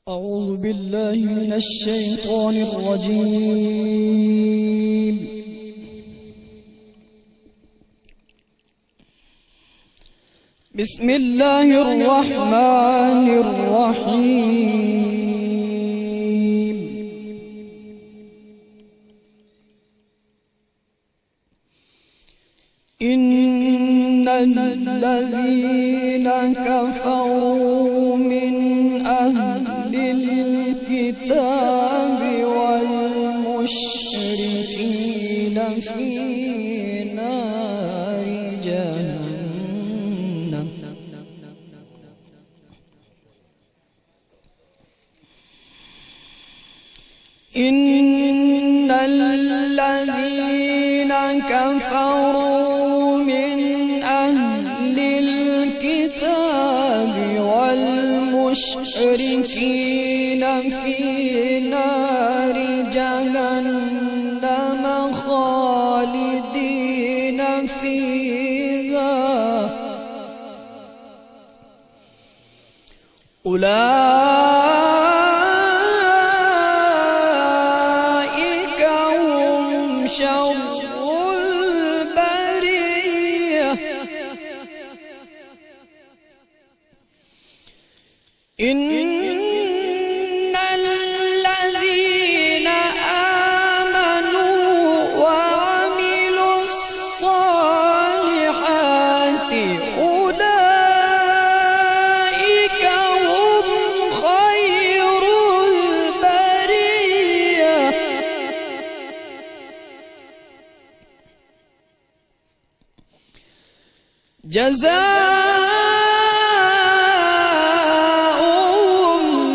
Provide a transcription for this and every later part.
أعوذ بالله من الشيطان الرجيم. بسم الله الرحمن الرحيم. إن الذين كفروا من أهل الكتاب والمشركين في نار جهنم إن الذين كفروا من أهل الكتاب والمشركين في نار جهنم خالدين فيها أولئك هم شر البرية. إن الذين آمنوا وعملوا الصالحات أولئك هم خير البرية. جزاؤهم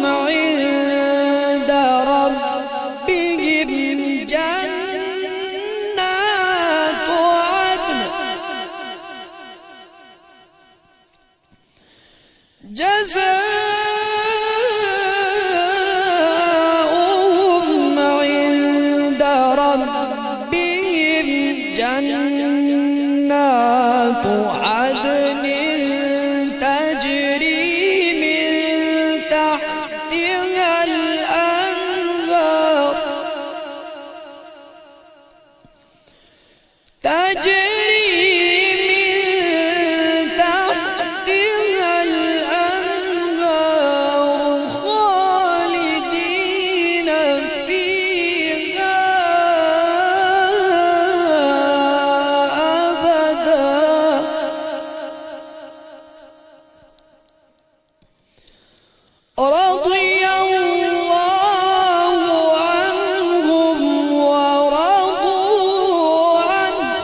عند ربهم جنات عدن جزاؤهم عند ربهم جنات عدن تجري من تحتها الأنهار خالدين فيها أبدا. رضي الله عنهم ورضوا عنه.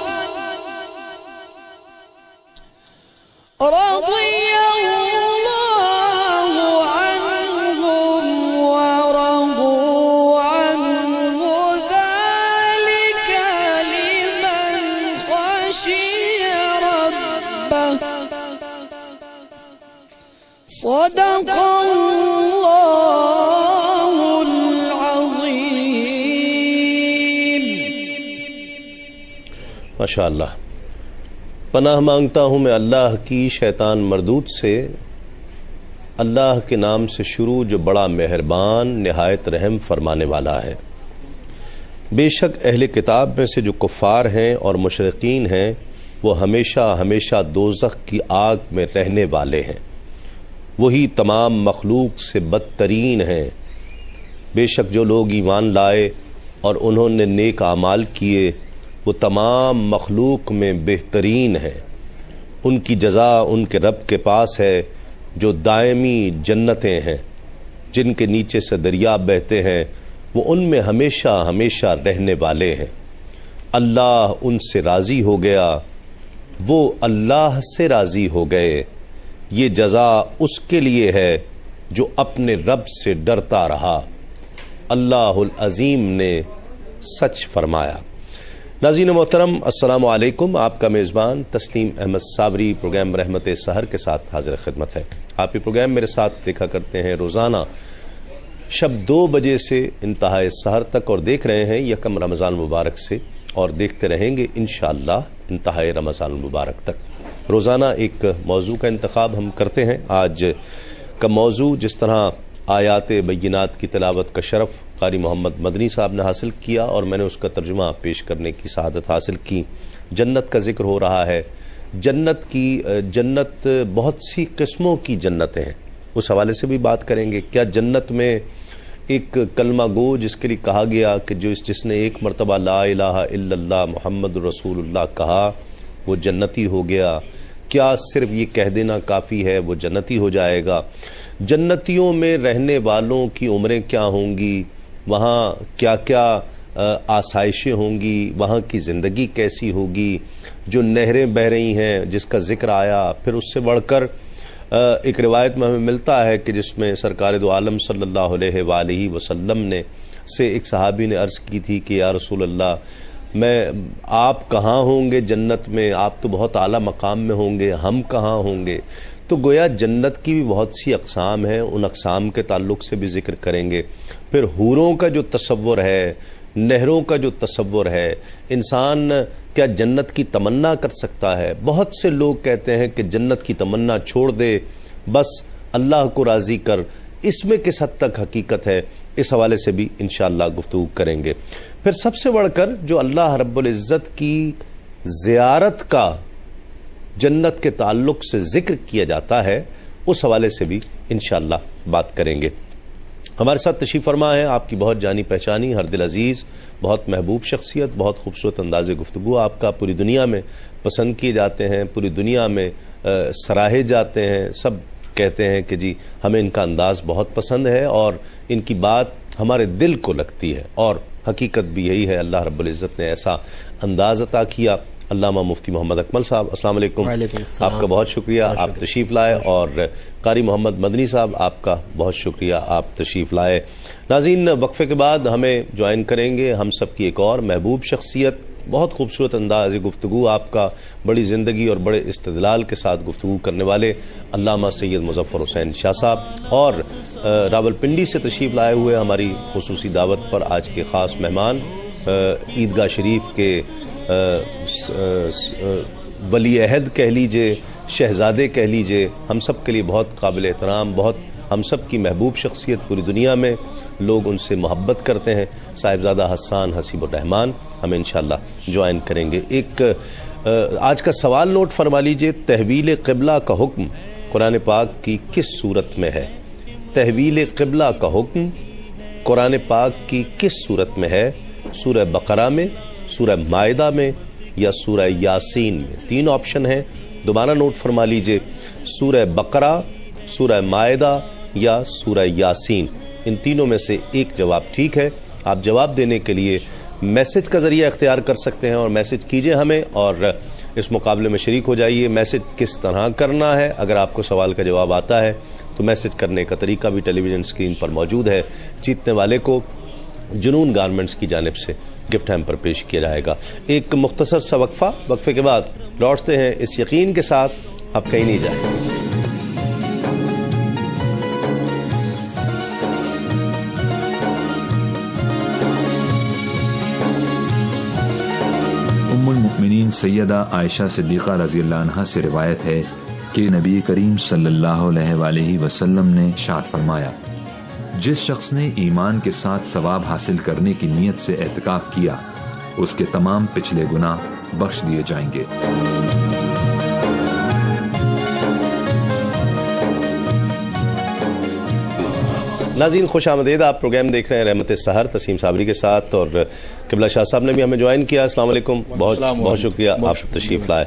رضي الله عنهم ورضوا عنه ذلك لمن خشي ربه. صدق الله العظيم. ماشاءاللہ. پناہ مانگتا ہوں میں اللہ کی شیطان مردود سے، اللہ کے نام سے شروع جو بڑا مہربان نہایت رحم فرمانے والا ہے۔ بے شک اہل کتاب میں سے جو کفار ہیں اور مشرکین ہیں وہ ہمیشہ ہمیشہ دوزخ کی آگ میں رہنے والے ہیں، وہی تمام مخلوق سے بدترین ہیں۔ بے شک جو لوگ ایمان لائے اور انہوں نے نیک اعمال کیے وہ تمام مخلوق میں بہترین ہیں، ان کی جزا ان کے رب کے پاس ہے جو دائمی جنتیں ہیں جن کے نیچے سے دریا بہتے ہیں، وہ ان میں ہمیشہ ہمیشہ رہنے والے ہیں۔ اللہ ان سے راضی ہو گیا، وہ اللہ سے راضی ہو گئے، یہ جزا اس کے لیے ہے جو اپنے رب سے ڈرتا رہا۔ اللہ العظیم نے سچ فرمایا۔ ناظرین محترم السلام علیکم، آپ کا میزبان تسلیم احمد صابری پروگرام رحمت سحر کے ساتھ حاضر خدمت ہے۔ آپ یہ پروگرام میرے ساتھ دیکھا کرتے ہیں روزانہ شب 2 بجے سے انتہائے سحر تک، اور دیکھ رہے ہیں یکم رمضان مبارک سے، اور دیکھتے رہیں گے انشاءاللہ انتہائے رمضان مبارک تک۔ روزانہ ایک موضوع کا انتخاب ہم کرتے ہیں۔ آج کا موضوع جس طرح آیات بینات کی تلاوت کا شرف قاری محمد مدنی صاحب نے حاصل کیا اور میں نے اس کا ترجمہ پیش کرنے کی سعادت حاصل کی۔ جنت کا ذکر ہو رہا ہے، جنت بہت سی قسموں کی جنتیں ہیں، اس حوالے سے بھی بات کریں گے۔ کیا جنت میں ایک کلمہ گو جس کے لیے کہا گیا کہ جس نے ایک مرتبہ لا الہ الا اللہ محمد رسول اللہ کہا وہ جنتی ہو گیا؟ کیا صرف یہ کہہ دینا کافی ہے وہ جنتی ہو جائے گا؟ جنتیوں میں رہنے والوں کی عمریں کیا ہوں گی، وہاں کیا کیا آسائشیں ہوں گی، وہاں کی زندگی کیسی ہوگی، جو نہریں بہہ رہی ہیں جس کا ذکر آیا، پھر اس سے بڑھ کر ایک روایت میں ہمیں ملتا ہے کہ جس میں سرکار دو عالم صلی اللہ علیہ وآلہ وسلم نے سے ایک صحابی نے عرض کی تھی کہ یا رسول اللہ آپ کہاں ہوں گے جنت میں؟ آپ تو بہت اعلیٰ مقام میں ہوں گے، ہم کہاں ہوں گے؟ تو گویا جنت کی بھی بہت سی اقسام ہیں، ان اقسام کے تعلق سے بھی ذکر کریں گے۔ پھر حوروں کا جو تصور ہے، نہروں کا جو تصور ہے، انسان کیا جنت کی تمنا کر سکتا ہے؟ بہت سے لوگ کہتے ہیں کہ جنت کی تمنا چھوڑ دے، بس اللہ کو راضی کر۔ اس میں کس حد تک حقیقت ہے، اس حوالے سے بھی انشاءاللہ گفتگو کریں گے۔ پھر سب سے بڑھ کر جو اللہ رب العزت کی زیارت کا جنت کے تعلق سے ذکر کیا جاتا ہے، اس حوالے سے بھی انشاءاللہ بات کریں گے۔ ہمارے ساتھ تشریف فرما ہے آپ کی بہت جانی پہچانی، ہر دل عزیز، بہت محبوب شخصیت، بہت خوبصورت انداز گفتگو آپ کا پوری دنیا میں پسند کیے جاتے ہیں، پوری دنیا میں سراہے جاتے ہیں، سب کہتے ہیں کہ جی ہمیں ان کا انداز بہت پسند ہے اور ان کی بات ہمارے دل کو لگتی ہے، اور حقیقت بھی یہی ہے، اللہ رب العزت نے ایسا انداز عطا کیا۔ علامہ مفتی محمد اکمل صاحب السلام علیکم، آپ کا بہت شکریہ آپ تشریف لائے، اور قاری محمد مدنی صاحب آپ کا بہت شکریہ آپ تشریف لائے۔ ناظرین، وقفے کے بعد ہمیں جوائن کریں گے ہم سب کی ایک اور محبوب شخصیت، بہت خوبصورت انداز گفتگو آپ کا، بڑی زندگی اور بڑے استدلال کے ساتھ گفتگو کرنے والے علامہ سید مظفر حسین شاہ صاحب، اور راولپنڈی سے تشریف لائے ہوئے ہماری خصوصی دعوت پر آج کے خاص مہمان، عیدگاہ شریف کے ولی عہد کہہ لیجئے، شہزادے کہہ لیجئے، ہم سب کے لیے بہت قابل احترام، بہت ہم سب کی محبوب شخصیت، پوری دنیا میں لوگ ان سے محبت کرتے ہیں، صاحبزادہ حسان حسیب الرحمان ہم انشاءاللہ جوائن کریں گے۔ ایک آج کا سوال نوٹ فرما لیجئے، تحویل قبلہ کا حکم قرآن پاک کی کس صورت میں ہے؟ تحویل قبلہ کا حکم قرآن پاک کی کس صورت میں ہے؟ سورہ بقرہ میں، سورہ مائدہ میں، یا سورہ یاسین میں؟ تین آپشن ہیں، دوبارہ نوٹ فرما لیجئے، سورہ بقرہ، سورہ مائدہ یا سورہ یاسین، ان تینوں میں سے ایک جواب ٹھیک ہے۔ آپ جواب دینے کے لیے میسج کا ذریعہ اختیار کر سکتے ہیں، اور میسج کیجئے ہمیں اور اس مقابلے میں شریک ہو جائیے۔ میسج کس طرح کرنا ہے، اگر آپ کو سوال کا جواب آتا ہے تو میسج کرنے کا طریقہ بھی ٹیلی ویژن اسکرین پر موجود ہے۔ جیتنے والے کو جنون گارمنٹس کی جانب سے گفٹ ہیمپر پیش کیا جائے گا۔ ایک مختصر سا وقفہ، وقفے کے بعد لوٹتے ہیں اس یقین کے ساتھ آپ کہیں نہیں جائیں۔ ام المؤمنین سیدہ عائشہ صدیقہ رضی اللہ عنہا سے روایت ہے کہ نبی کریم صلی اللہ علیہ وآلہ وسلم نے ارشاد فرمایا، جس شخص نے ایمان کے ساتھ ثواب حاصل کرنے کی نیت سے اعتکاف کیا، اس کے تمام پچھلے گناہ بخش دیے جائیں گے۔ ناظرین خوش آمدید، آپ پروگرام دیکھ رہے ہیں رحمت سحر تسیم صابری کے ساتھ، اور قبلہ شاہ صاحب نے بھی ہمیں جوائن کیا۔ السلام علیکم، بہت شکریہ آپ تشریف لائے۔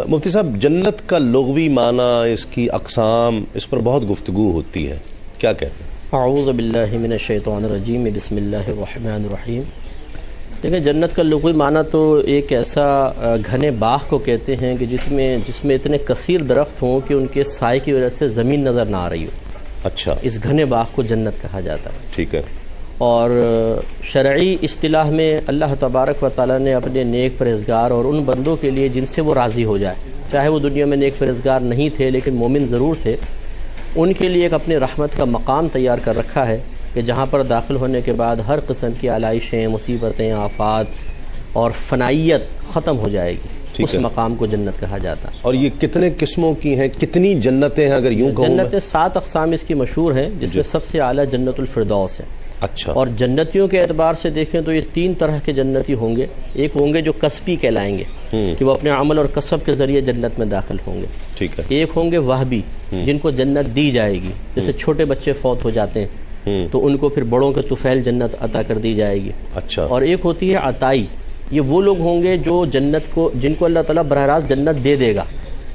مفتی صاحب، جنت کا لغوی معنی، اس کی اقسام، اس پر بہت گفتگو ہوتی ہے، کیا کہتے ہیں؟ اعوذ باللہ من الشیطان الرجیم، بسم اللہ الرحمن الرحیم۔ دیکھیں، جنت کا لغوی معنی تو ایک ایسا گھنے باغ کو کہتے ہیں کہ جس میں اتنے کثیر درخت ہوں کہ ان کے سائے کی وجہ سے زمین نظر نہ آ رہی ہو۔ اچھا، اس گھنے باغ کو جنت کہا جاتا ہے۔ ٹھیک ہے۔ اور شرعی اصطلاح میں اللہ تبارک و تعالیٰ نے اپنے نیک پرہیزگار اور ان بندوں کے لیے جن سے وہ راضی ہو جائے، چاہے وہ دنیا میں نیک پرہیزگار نہیں تھے لیکن مومن ضرور تھے، ان کے لیے ایک اپنی رحمت کا مقام تیار کر رکھا ہے کہ جہاں پر داخل ہونے کے بعد ہر قسم کی آلائشیں، مصیبتیں، آفات اور فنائیت ختم ہو جائے گی۔ اس مقام کو جنت کہا جاتا ہے۔ اور یہ کتنے قسموں کی ہیں، کتنی جنتیں ہیں اگر یوں کہوں؟ جنتیں 7 اقسام اس کی مشہور ہیں، جس میں سب سے اعلیٰ جنت الفردوس ہے۔ اچھا۔ اور جنتیوں کے اعتبار سے دیکھیں تو یہ 3 طرح کے جنتی ہوں گے۔ ایک ہوں گے جو کسبی کہلائیں گے کہ وہ اپنے عمل اور کسب کے ذریعے جنت میں داخل ہوں گے۔ ٹھیک ہے۔ ایک ہوں گے وہبی، جن کو جنت دی جائے گی، جیسے چھوٹے بچے فوت ہو جاتے ہیں تو ان کو پھر بڑوں کے طفیل جنت عطا کر دی جائے گی۔ اچھا۔ اور ایک ہوتی ہے عطائی، یہ وہ لوگ ہوں گے جو جنت کو، جن کو اللہ تعالیٰ براہ راست جنت دے دے گا،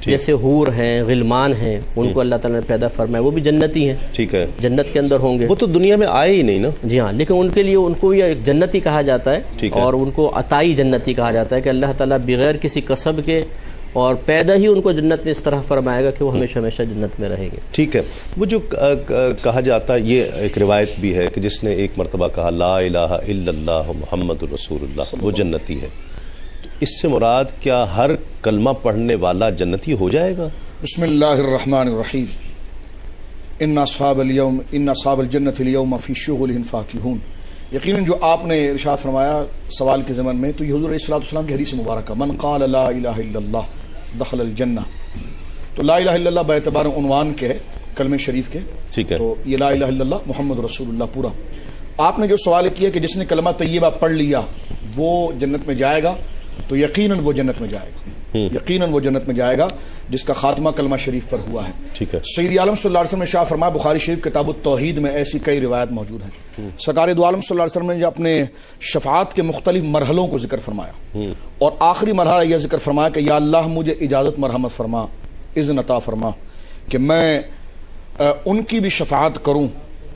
جیسے حور ہیں، غلمان ہیں، ان کو اللہ تعالیٰ نے پیدا فرمایا، وہ بھی جنتی ہیں۔ ٹھیک ہے۔ جنت کے اندر ہوں گے۔ وہ تو دنیا میں آئے ہی نہیں نا۔ جی ہاں، لیکن ان کے لیے ان کو یہ جنتی کہا جاتا ہے، اور ان کو عطائی جنتی کہا جاتا ہے کہ اللہ تعالیٰ بغیر کسی کسب کے اور پیدا ہی ان کو جنت میں اس طرح فرمائے گا کہ وہ ہمیشہ ہمیشہ جنت میں رہیں گے۔ ٹھیک ہے۔ وہ جو کہا جاتا ہے، یہ ایک روایت بھی ہے کہ جس نے ایک مرتبہ کہا لا الہ الا اللہ محمد رسول اللہ، وہ جنتی ہے۔ اس سے مراد کیا ہر کلمہ پڑھنے والا جنتی ہو جائے گا؟ بسم اللہ الرحمن الرحیم۔ ان اصحاب الجنۃ اليوم فی شغلهم فاکہون۔ یقیناً جو آپ نے ارشاد فرمایا سوال کے ضمن میں، تو یہ حضور علیہ الصلوۃ والسلام کی حدیث مبارکہ من قال لا الہ الا اللہ دخل الجنہ، تو لا الہ الا اللہ باعتبار عنوان کے ہے کلمہ شریف کے، ٹھیک ہے، تو یہ لا الہ الا اللہ محمد رسول اللہ پورا۔ آپ نے جو سوال کیا کہ جس نے کلمہ طیبہ پڑھ لیا وہ جنت میں جائے گا، تو یقیناً وہ جنت میں جائے گا، یقیناً وہ جنت میں جائے گا جس کا خاتمہ کلمہ شریف پر ہوا ہے۔ ٹھیک ہے۔ سید عالم صلی اللہ علیہ وسلم نے شاہ فرمایا، بخاری شریف کتاب التوحید میں ایسی کئی روایت موجود ہیں۔ سرکار دو عالم صلی اللہ علیہ وسلم نے اپنے شفاعت کے مختلف مرحلوں کو ذکر فرمایا، اور آخری مرحلہ یہ ذکر فرمایا کہ یا اللہ مجھے اجازت مرحمت فرما، اذن عطا فرما کہ میں ان کی بھی شفاعت کروں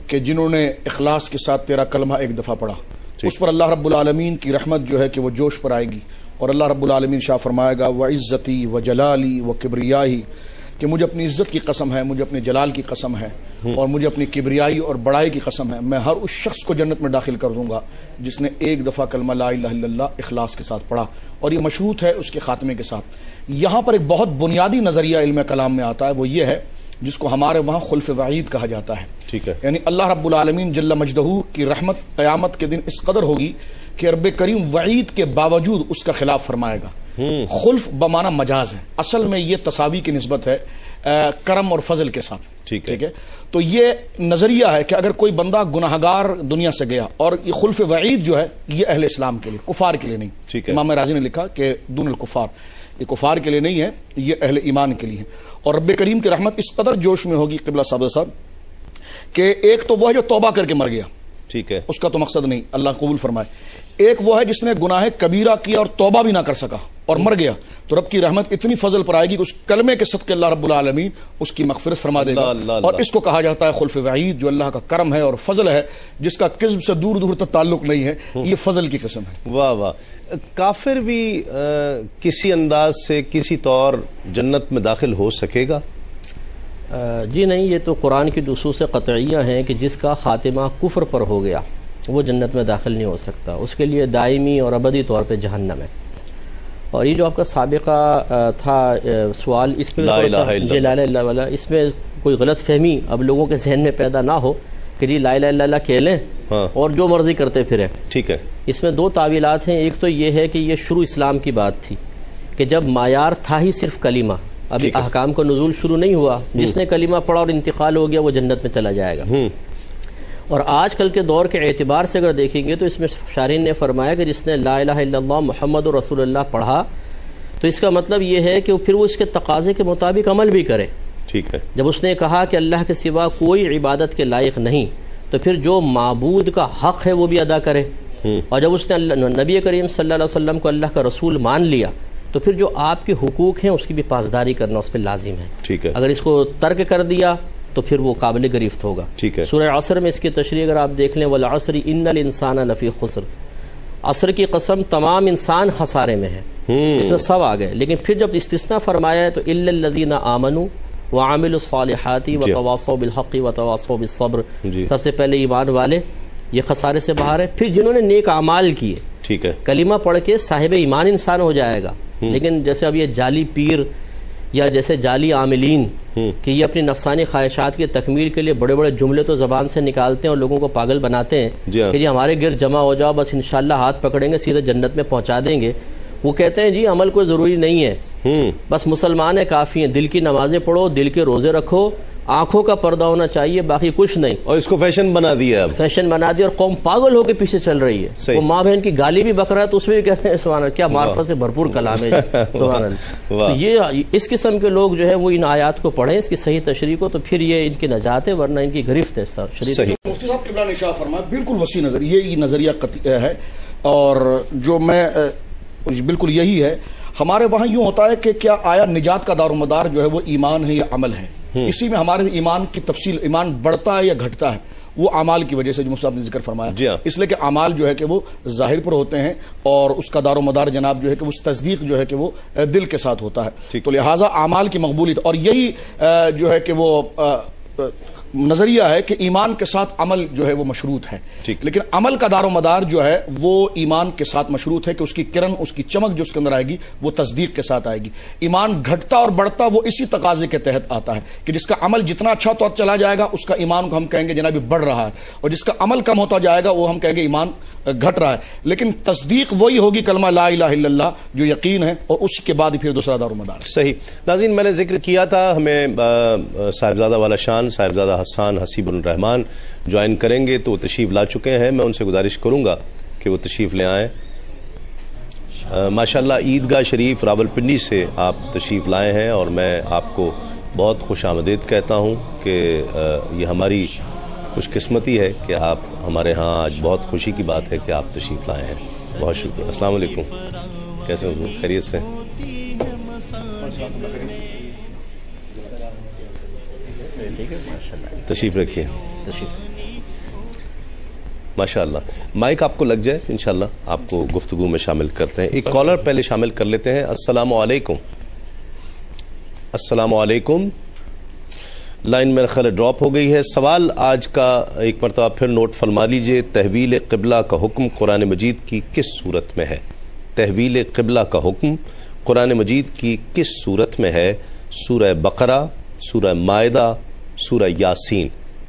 کہ جنہوں نے اخلاص کے ساتھ تیرا کلمہ ایک دفعہ پڑھا، اس پر اللہ رب العالمین کی رحمت جو ہے کہ وہ جوش پر آئے گی، اور اللہ رب العالمین شاہ فرمائے گا وعزتی وجلالی وکبریائی، کہ مجھے اپنی عزت کی قسم ہے، مجھے اپنے جلال کی قسم ہے، اور مجھے اپنی کبریائی اور بڑائی کی قسم ہے، میں ہر اس شخص کو جنت میں داخل کر دوں گا جس نے ایک دفعہ کلمہ لا الہ الا اللہ اخلاص کے ساتھ پڑھا، اور یہ مشروط ہے اس کے خاتمے کے ساتھ۔ یہاں پر ایک بہت بنیادی نظریہ علم کلام میں آتا ہے، وہ یہ ہے جس کو ہمارے وہاں خلف وعید کہا جاتا ہے۔ ٹھیک ہے۔ یعنی اللہ رب العالمین جل مجدہ کی رحمت قیامت کے دن اس قدر ہوگی کہ رب کریم وعید کے باوجود اس کا خلاف فرمائے گا۔ خلف بمعنی مجاز ہے، اصل میں یہ تساوی کی نسبت ہے کرم اور فضل کے ساتھ۔ ٹھیک ہے۔ تو یہ نظریہ ہے کہ اگر کوئی بندہ گناہگار دنیا سے گیا، اور یہ خلف وعید جو ہے یہ اہل اسلام کے لیے، کفار کے لیے نہیں۔ امام راضی نے لکھا کہ دون الکفار، یہ کفار کے لیے نہیں ہے، یہ اہل ایمان کے لیے ہے۔ اور رب کریم کی رحمت اس قدر جوش میں ہوگی قبلہ صاحب کہ ایک تو وہ ہے جو توبہ کر کے مر گیا، ٹھیک ہے، اس کا تو مقصد نہیں، اللہ قبول فرمائے۔ ایک وہ ہے جس نے گناہ کبیرہ کیا اور توبہ بھی نہ کر سکا اور مر گیا، تو رب کی رحمت اتنی فضل پر آئے گی کہ اس کلمے کے صدقے اللہ رب العالمین اس کی مغفرت فرما دے گا۔ اور اس کو کہا جاتا ہے خلف وعید، جو اللہ کا کرم ہے اور فضل ہے، جس کا کذب سے دور دور تک تعلق نہیں ہے، یہ فضل کی قسم ہے۔ واہ واہ۔ کافر بھی کسی انداز سے کسی طور جنت میں داخل ہو سکے گا؟ جی نہیں، یہ تو قرآن کی نصوص قطعیہ ہیں کہ جس کا خاتمہ کفر پر ہو گیا وہ جنت میں داخل نہیں ہو سکتا، اس کے لیے دائمی اور ابدی طور پہ جہنم ہے۔ اور یہ جو آپ کا سابقہ تھا سوال، اس پہ لا الہ الا اللہ، اس میں کوئی غلط فہمی اب لوگوں کے ذہن میں پیدا نہ ہو کہ جی لا الہ الا اللہ کہہ لیں اور جو مرضی کرتے پھریں۔ ٹھیک ہے۔ اس میں 2 تعویلات ہیں۔ ایک تو یہ ہے کہ یہ شروع اسلام کی بات تھی کہ جب معیار تھا ہی صرف کلمہ، ابھی احکام کا نزول شروع نہیں ہوا، جس نے کلمہ پڑھا اور انتقال ہو گیا وہ جنت میں چلا جائے گا۔ اور آج کل کے دور کے اعتبار سے اگر دیکھیں گے تو اس میں شارحین نے فرمایا کہ جس نے لا الہ الا اللہ محمد رسول اللہ پڑھا تو اس کا مطلب یہ ہے کہ پھر وہ اس کے تقاضے کے مطابق عمل بھی کرے۔ ٹھیک ہے۔ جب اس نے کہا کہ اللہ کے سوا کوئی عبادت کے لائق نہیں، تو پھر جو معبود کا حق ہے وہ بھی ادا کرے، اور جب اس نے نبی کریم صلی اللہ علیہ وسلم کو اللہ کا رسول مان لیا تو پھر جو آپ کے حقوق ہیں اس کی بھی پاسداری کرنا اس پہ لازم ہے۔ ٹھیک ہے۔ اگر اس کو ترک کر دیا تو پھر وہ قابل گرفت ہوگا۔ ٹھیک ہے۔ سورہ عصر میں اس کی تشریح اگر آپ دیکھ لیں، والعصر ان الانسان لفی خسر، عصر کی قسم تمام انسان خسارے میں ہے، اس میں سب آ گئے، لیکن پھر جب استثناء فرمایا ہے تو الا الذین آمنوا وعملوا الصالحات وتواصوا بالحق وتواصوا بالصبر، سب سے پہلے ایمان والے یہ خسارے سے باہر ہیں، پھر جنہوں نے نیک اعمال کیے۔ ٹھیک ہے۔ کلمہ پڑھ کے صاحب ایمان انسان ہو جائے گا، لیکن جیسے اب یہ جعلی پیر یا جیسے جعلی عاملین کہ یہ اپنی نفسانی خواہشات کی تکمیل کے لیے بڑے بڑے جملے تو زبان سے نکالتے ہیں اور لوگوں کو پاگل بناتے ہیں کہ جی ہمارے گرد جمع ہو جاؤ، بس انشاءاللہ ہاتھ پکڑیں گے سیدھے جنت میں پہنچا دیں گے، وہ کہتے ہیں جی عمل کوئی ضروری نہیں ہے، بس مسلمان ہیں کافی ہیں، دل کی نمازیں پڑھو، دل کے روزے رکھو، آنکھوں کا پردہ ہونا چاہیے، باقی کچھ نہیں. اور اس کو فیشن بنا دیا، اب فیشن بنا دیا، اور قوم پاگل ہو کے پیچھے چل رہی ہے. وہ ماں بہن کی گالی بھی بک رہا ہے تو اس میں بھی کہہ رہے ہیں سبحان اللہ، کیا معرفت سے بھرپور کلام ہے سبحان اللہ. تو یہ اس قسم کے لوگ جو ہے وہ ان آیات کو پڑھیں، اس کی صحیح تشریح کو، تو پھر یہ ان کی نجات ہے، ورنہ ان کی گرفت ہے. صحیح. مفتی صاحب قبلہ نے ارشاد فرمایا، بالکل وسیع یہ نظریہ ہے، اور جو میں بالکل یہی ہے. ہمارے وہاں یوں ہوتا ہے کہ کیا آیا نجات کا دار و مدار جو ہے وہ ایمان ہے یا عمل ہے؟ اسی میں ہمارے ایمان کی تفصیل، ایمان بڑھتا ہے یا گھٹتا ہے، وہ اعمال کی وجہ سے جو مفتی صاحب نے ذکر فرمایا. اس لیے کہ اعمال جو ہے کہ وہ ظاہر پر ہوتے ہیں، اور اس کا دار و مدار جناب جو ہے کہ وہ تصدیق جو ہے کہ وہ دل کے ساتھ ہوتا ہے. تو لہٰذا اعمال کی مقبولیت، اور یہی جو ہے کہ وہ نظریہ ہے کہ ایمان کے ساتھ عمل جو ہے وہ مشروط ہے. لیکن عمل کا دار و مدار جو ہے وہ ایمان کے ساتھ مشروط ہے کہ اس کی کرن، اس کی چمک جو اس کے اندر آئے گی وہ تصدیق کے ساتھ آئے گی. ایمان گھٹتا اور بڑھتا وہ اسی تقاضے کے تحت آتا ہے کہ جس کا عمل جتنا اچھا طور چلا جائے گا اس کا ایمان کو ہم کہیں گے جناب بڑھ رہا ہے، اور جس کا عمل کم ہوتا جائے گا وہ ہم کہیں گے ایمان گھٹ رہا ہے. لیکن تصدیق وہی ہوگی کلمہ لا الہ الا اللہ جو یقین ہے، اور اس کے بعد پھر دوسرا دار و مدار. صحیح. ناظرین، میں نے ذکر کیا تھا ہمیں صاحبزادہ والا شان صاحبزادہ حسان حسیب الرحمان جوائن کریں گے، تو وہ تشریف لا چکے ہیں. میں ان سے گزارش کروں گا کہ وہ تشریف لے آئیں. ماشاءاللہ عیدگاہ شریف راولپنڈی سے آپ تشریف لائے ہیں، اور میں آپ کو بہت خوش آمدید کہتا ہوں کہ یہ ہماری خوش قسمتی ہے کہ آپ ہمارے ہاں آج بہت خوشی کی بات ہے کہ آپ تشریف لائے ہیں. بہت شکریہ. السلام علیکم. کیسے ہو؟ خیریت سے؟ تشریف رکھیے. ماشاءاللہ. مائک آپ کو لگ جائے انشاءاللہ آپ کو گفتگو میں شامل کرتے ہیں. ایک کالر پہلے شامل کر لیتے ہیں. السلام علیکم. السلام علیکم. لائن میرا خیال ڈراپ ہو گئی ہے. سوال آج کا ایک مرتبہ پھر نوٹ فرما لیجئے. تحویل قبلہ کا حکم قرآن مجید کی کس صورت میں ہے؟ تحویل قبلہ کا حکم قرآن مجید کی کس صورت میں ہے؟ سورہ بقرہ، سورہ مائدہ، سورہ یاسین.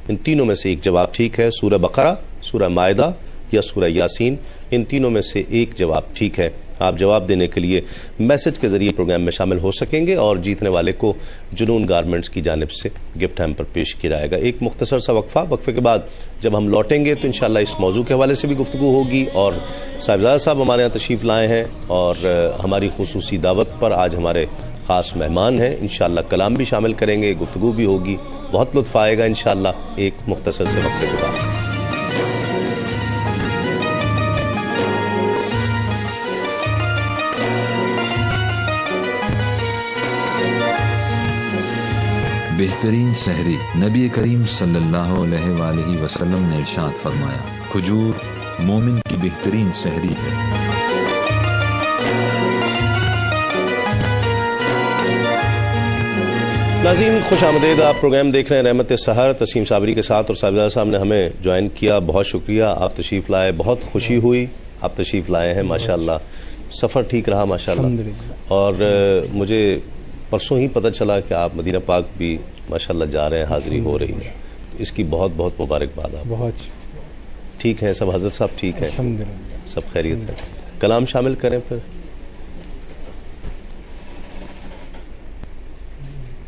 ان تینوں میں سے ایک جواب ٹھیک ہے. سورہ بقرہ، سورہ مائدہ یا سورہ یاسین، ان تینوں میں سے ایک جواب ٹھیک ہے. آپ جواب دینے کے لیے میسج کے ذریعے پروگرام میں شامل ہو سکیں گے، اور جیتنے والے کو جنون گارمنٹس کی جانب سے گفٹ ہیمپر پیش کیا جائے گا. ایک مختصر سا وقفے کے بعد جب ہم لوٹیں گے تو انشاءاللہ اس موضوع کے حوالے سے بھی گفتگو ہوگی. اور صاحبزادہ صاحب ہمارے یہاں تشریف لائے ہیں، اور ہماری خصوصی دعوت پر آج ہمارے خاص مہمان ہیں. انشاءاللہ کلام بھی شامل کریں گے، گفتگو بھی ہوگی، بہت لطف آئے گا انشاءاللہ. ایک مختصر سے وقفے کے بعد. بہترین سحری نبی کریم صلی اللہ علیہ وآلہ وسلم نے ارشاد فرمایا، کھجور مومن کی بہترین سحری ہے. ناظرین خوش آمدید. آپ پروگرام دیکھ رہے ہیں رحمت سحر تسیم صابری کے ساتھ، اور صاحبزادہ صاحب نے ہمیں جوائن کیا. بہت شکریہ. آپ تشریف لائے، بہت خوشی ہوئی آپ تشریف لائے ہیں. ماشاءاللہ سفر ٹھیک رہا ماشاءاللہ. اور مجھے پرسوں ہی پتہ چلا کہ آپ مدینہ پاک بھی ماشاءاللہ جا رہے ہیں، حاضری ہو رہی ہے. اس کی بہت بہت مبارکباد. آپ بہت ٹھیک ہیں؟ سب حضرت صاحب ٹھیک ہیں؟ سب خیریت ہے؟ کلام شامل کریں پھر.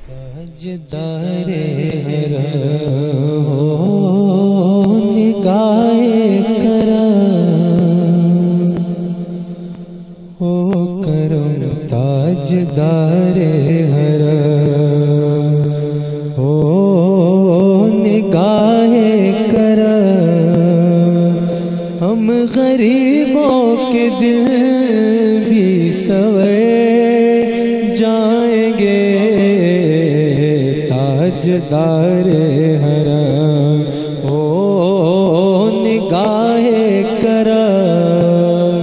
تاجدار نگاہ کرم ہو کرم، تاجدار حرم ہو نگاہ کرم. ہم غریبوں کے دل بھی سنور جائیں گے، تاجدار حرم ہو نگاہ کرم.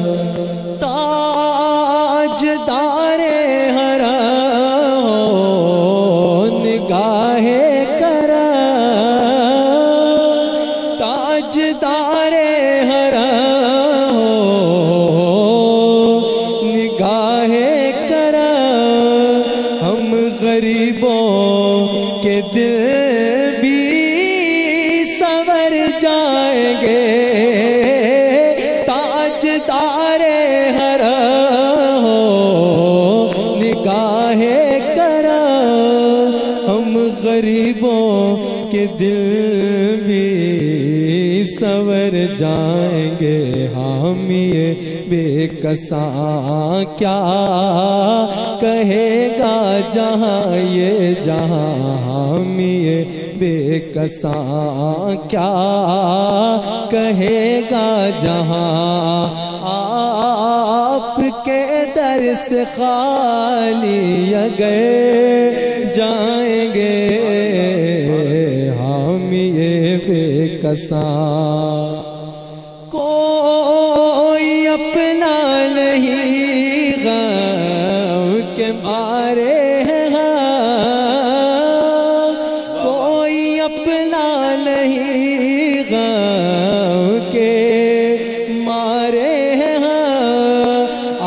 تاجدار حرم ہو نگاہ کرم، تاجدار حرم ہو نگاہ کرم. ہم غریبوں کے دل بھی سنور جائیں گے، تاجدار حرم ہو سور جائیں گے حامی بے کساں کیا کہے گا جہاں یہ جہاں حامی بے کساں کیا کہے گا جہاں آپ کے در سے خالی اگر جائیں گے حامی بے کساں کوئی اپنا نہیں غم کے مارے ہیں کوئی اپنا نہیں غم کے مارے ہیں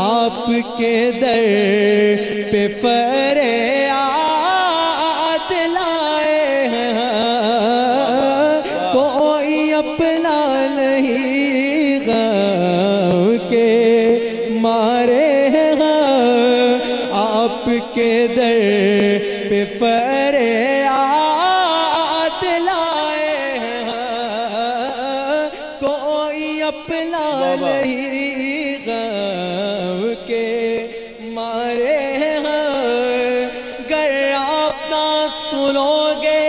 آپ کے در پہ فریاد لائے ہیں کوئی اپنا نہیں غم کے مارے ہیں آپ کے در پہ فریاد لائے ہیں کوئی اپنا نہیں غم کے مارے ہیں گر آپ نہ سنو گے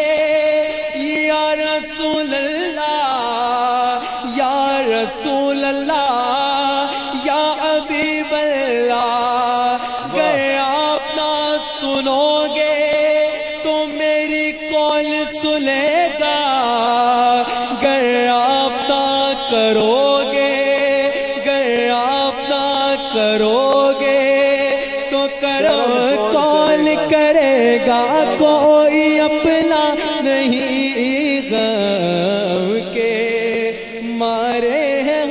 یا رسول اللہ یا رسول اللہ یا حبیب اللہ گر آپ نہ سنو گے تو میری کون سنے گا گر آپ نہ کرو گے گر آپ نہ کرو گے تو کرو کون کرے گا کوئی اپنا نہیں غم کے مارے ہیں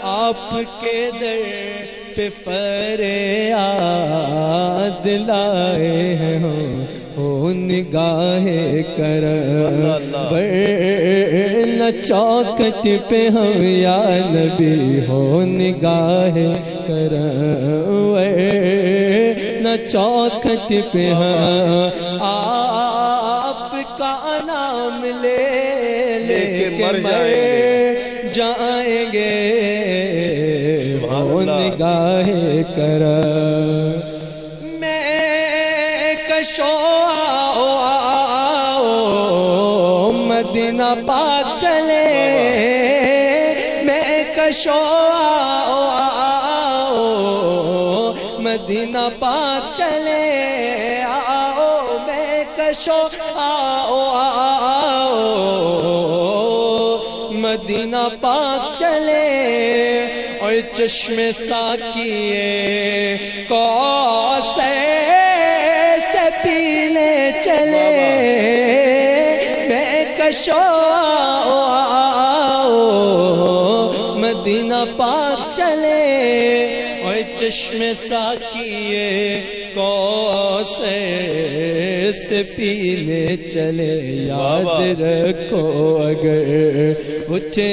آپ کے در پہ فریاد لائے ہیں ہو نگاہ کرم ورنہ چوکھٹ پہ ہم یا نبی ہو نگاہ کرم ورنہ چوکھٹ پہ ہم آپ کا نام لے لے کے مر جائیں گے ہو نگاہ کرم میں کشو مدینہ پاک چلے میں کشو مدینہ پاک چلے آؤ میں کشو مدینہ پاک چلے اور چشم ساکیے کوثر سے پینے چلے میں کشو مدینہ پاک چلے اور چشم ساکیے کوثر سے پینے چلے یاد رکھو اگر اٹھے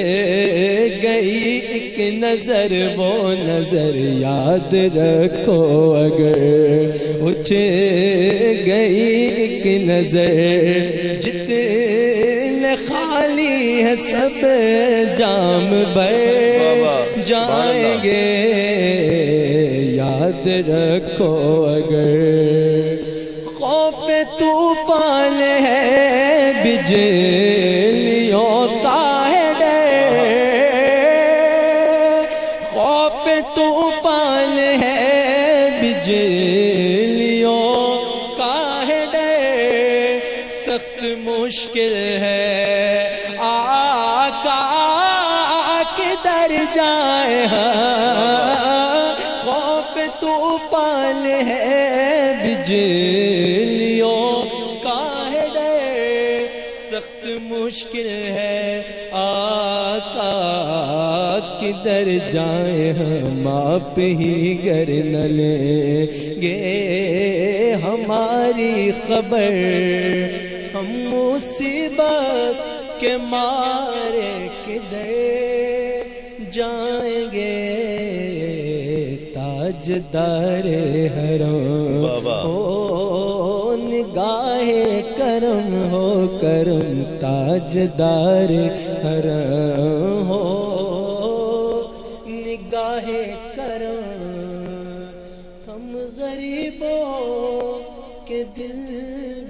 گئی ایک نظر وہ نظر یاد رکھو اگر اٹھے گئی ایک نظر جتنے خالی ہے سب جام بھر جائیں گے یاد رکھو اگر خوف طوفان ہے بجلیوں کا ہے ڈر خوف طوفان ہے بجلیوں کا ہے ڈر سخت مشکل ہے آقا کدھر جائے خوف طوفان ہے بجلیوں کا ہے ڈر سخت مشکل ہے آقا کدھر جائیں ہم آپ ہی گر نہ لیں گے ہماری خبر ہم مصیبت کے مارے کدھر جائیں گے تاجدار حرم ہو نگاہ کرم ہو کرم تاجدار حرم ہو نگاہ کرم ہم غریبوں کے دل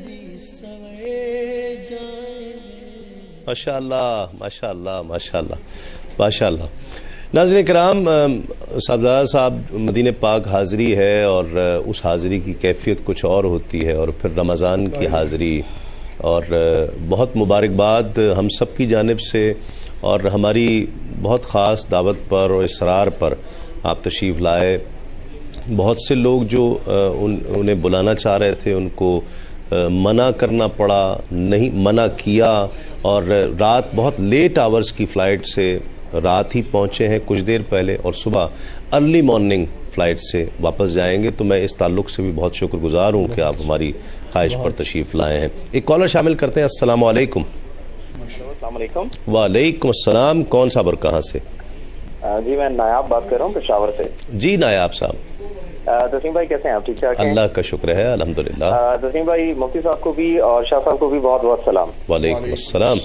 بھی سوے جائیں. ماشاء اللہ ماشاء اللہ ماشاء اللہ ماشاء اللہ. ناظرین کرام، صاحبزادہ صاحب مدینہ پاک حاضری ہے اور اس حاضری کی کیفیت کچھ اور ہوتی ہے، اور پھر رمضان کی حاضری، اور بہت مبارکباد ہم سب کی جانب سے، اور ہماری بہت خاص دعوت پر اور اصرار پر آپ تشریف لائے. بہت سے لوگ جو انہیں بلانا چاہ رہے تھے ان کو منع کرنا پڑا، نہیں منع کیا، اور رات بہت لیٹ آورز کی فلائٹ سے رات ہی پہنچے ہیں کچھ دیر پہلے، اور صبح ارلی مارننگ فلائٹ سے واپس جائیں گے. تو میں اس تعلق سے بھی بہت شکر گزار ہوں کہ آپ ہماری خواہش پر تشریف لائے ہیں. ایک کالر شامل کرتے ہیں. السلام علیکم. السلام علیکم. وعلیکم السلام. کون صاحب اور کہاں سے؟ جی میں نایاب بات کر رہا ہوں پشاور سے. جی نایاب صاحب. تسلیم بھائی کیسے ہیں آپ؟ ٹھیک ٹھاک ہیں؟ اللہ کا شکر ہے الحمدللہ. تسلیم بھائی مفتی صاحب کو بھی اور شاہ صاحب کو بھی بہت بہت سلام. وعلیکم السلام.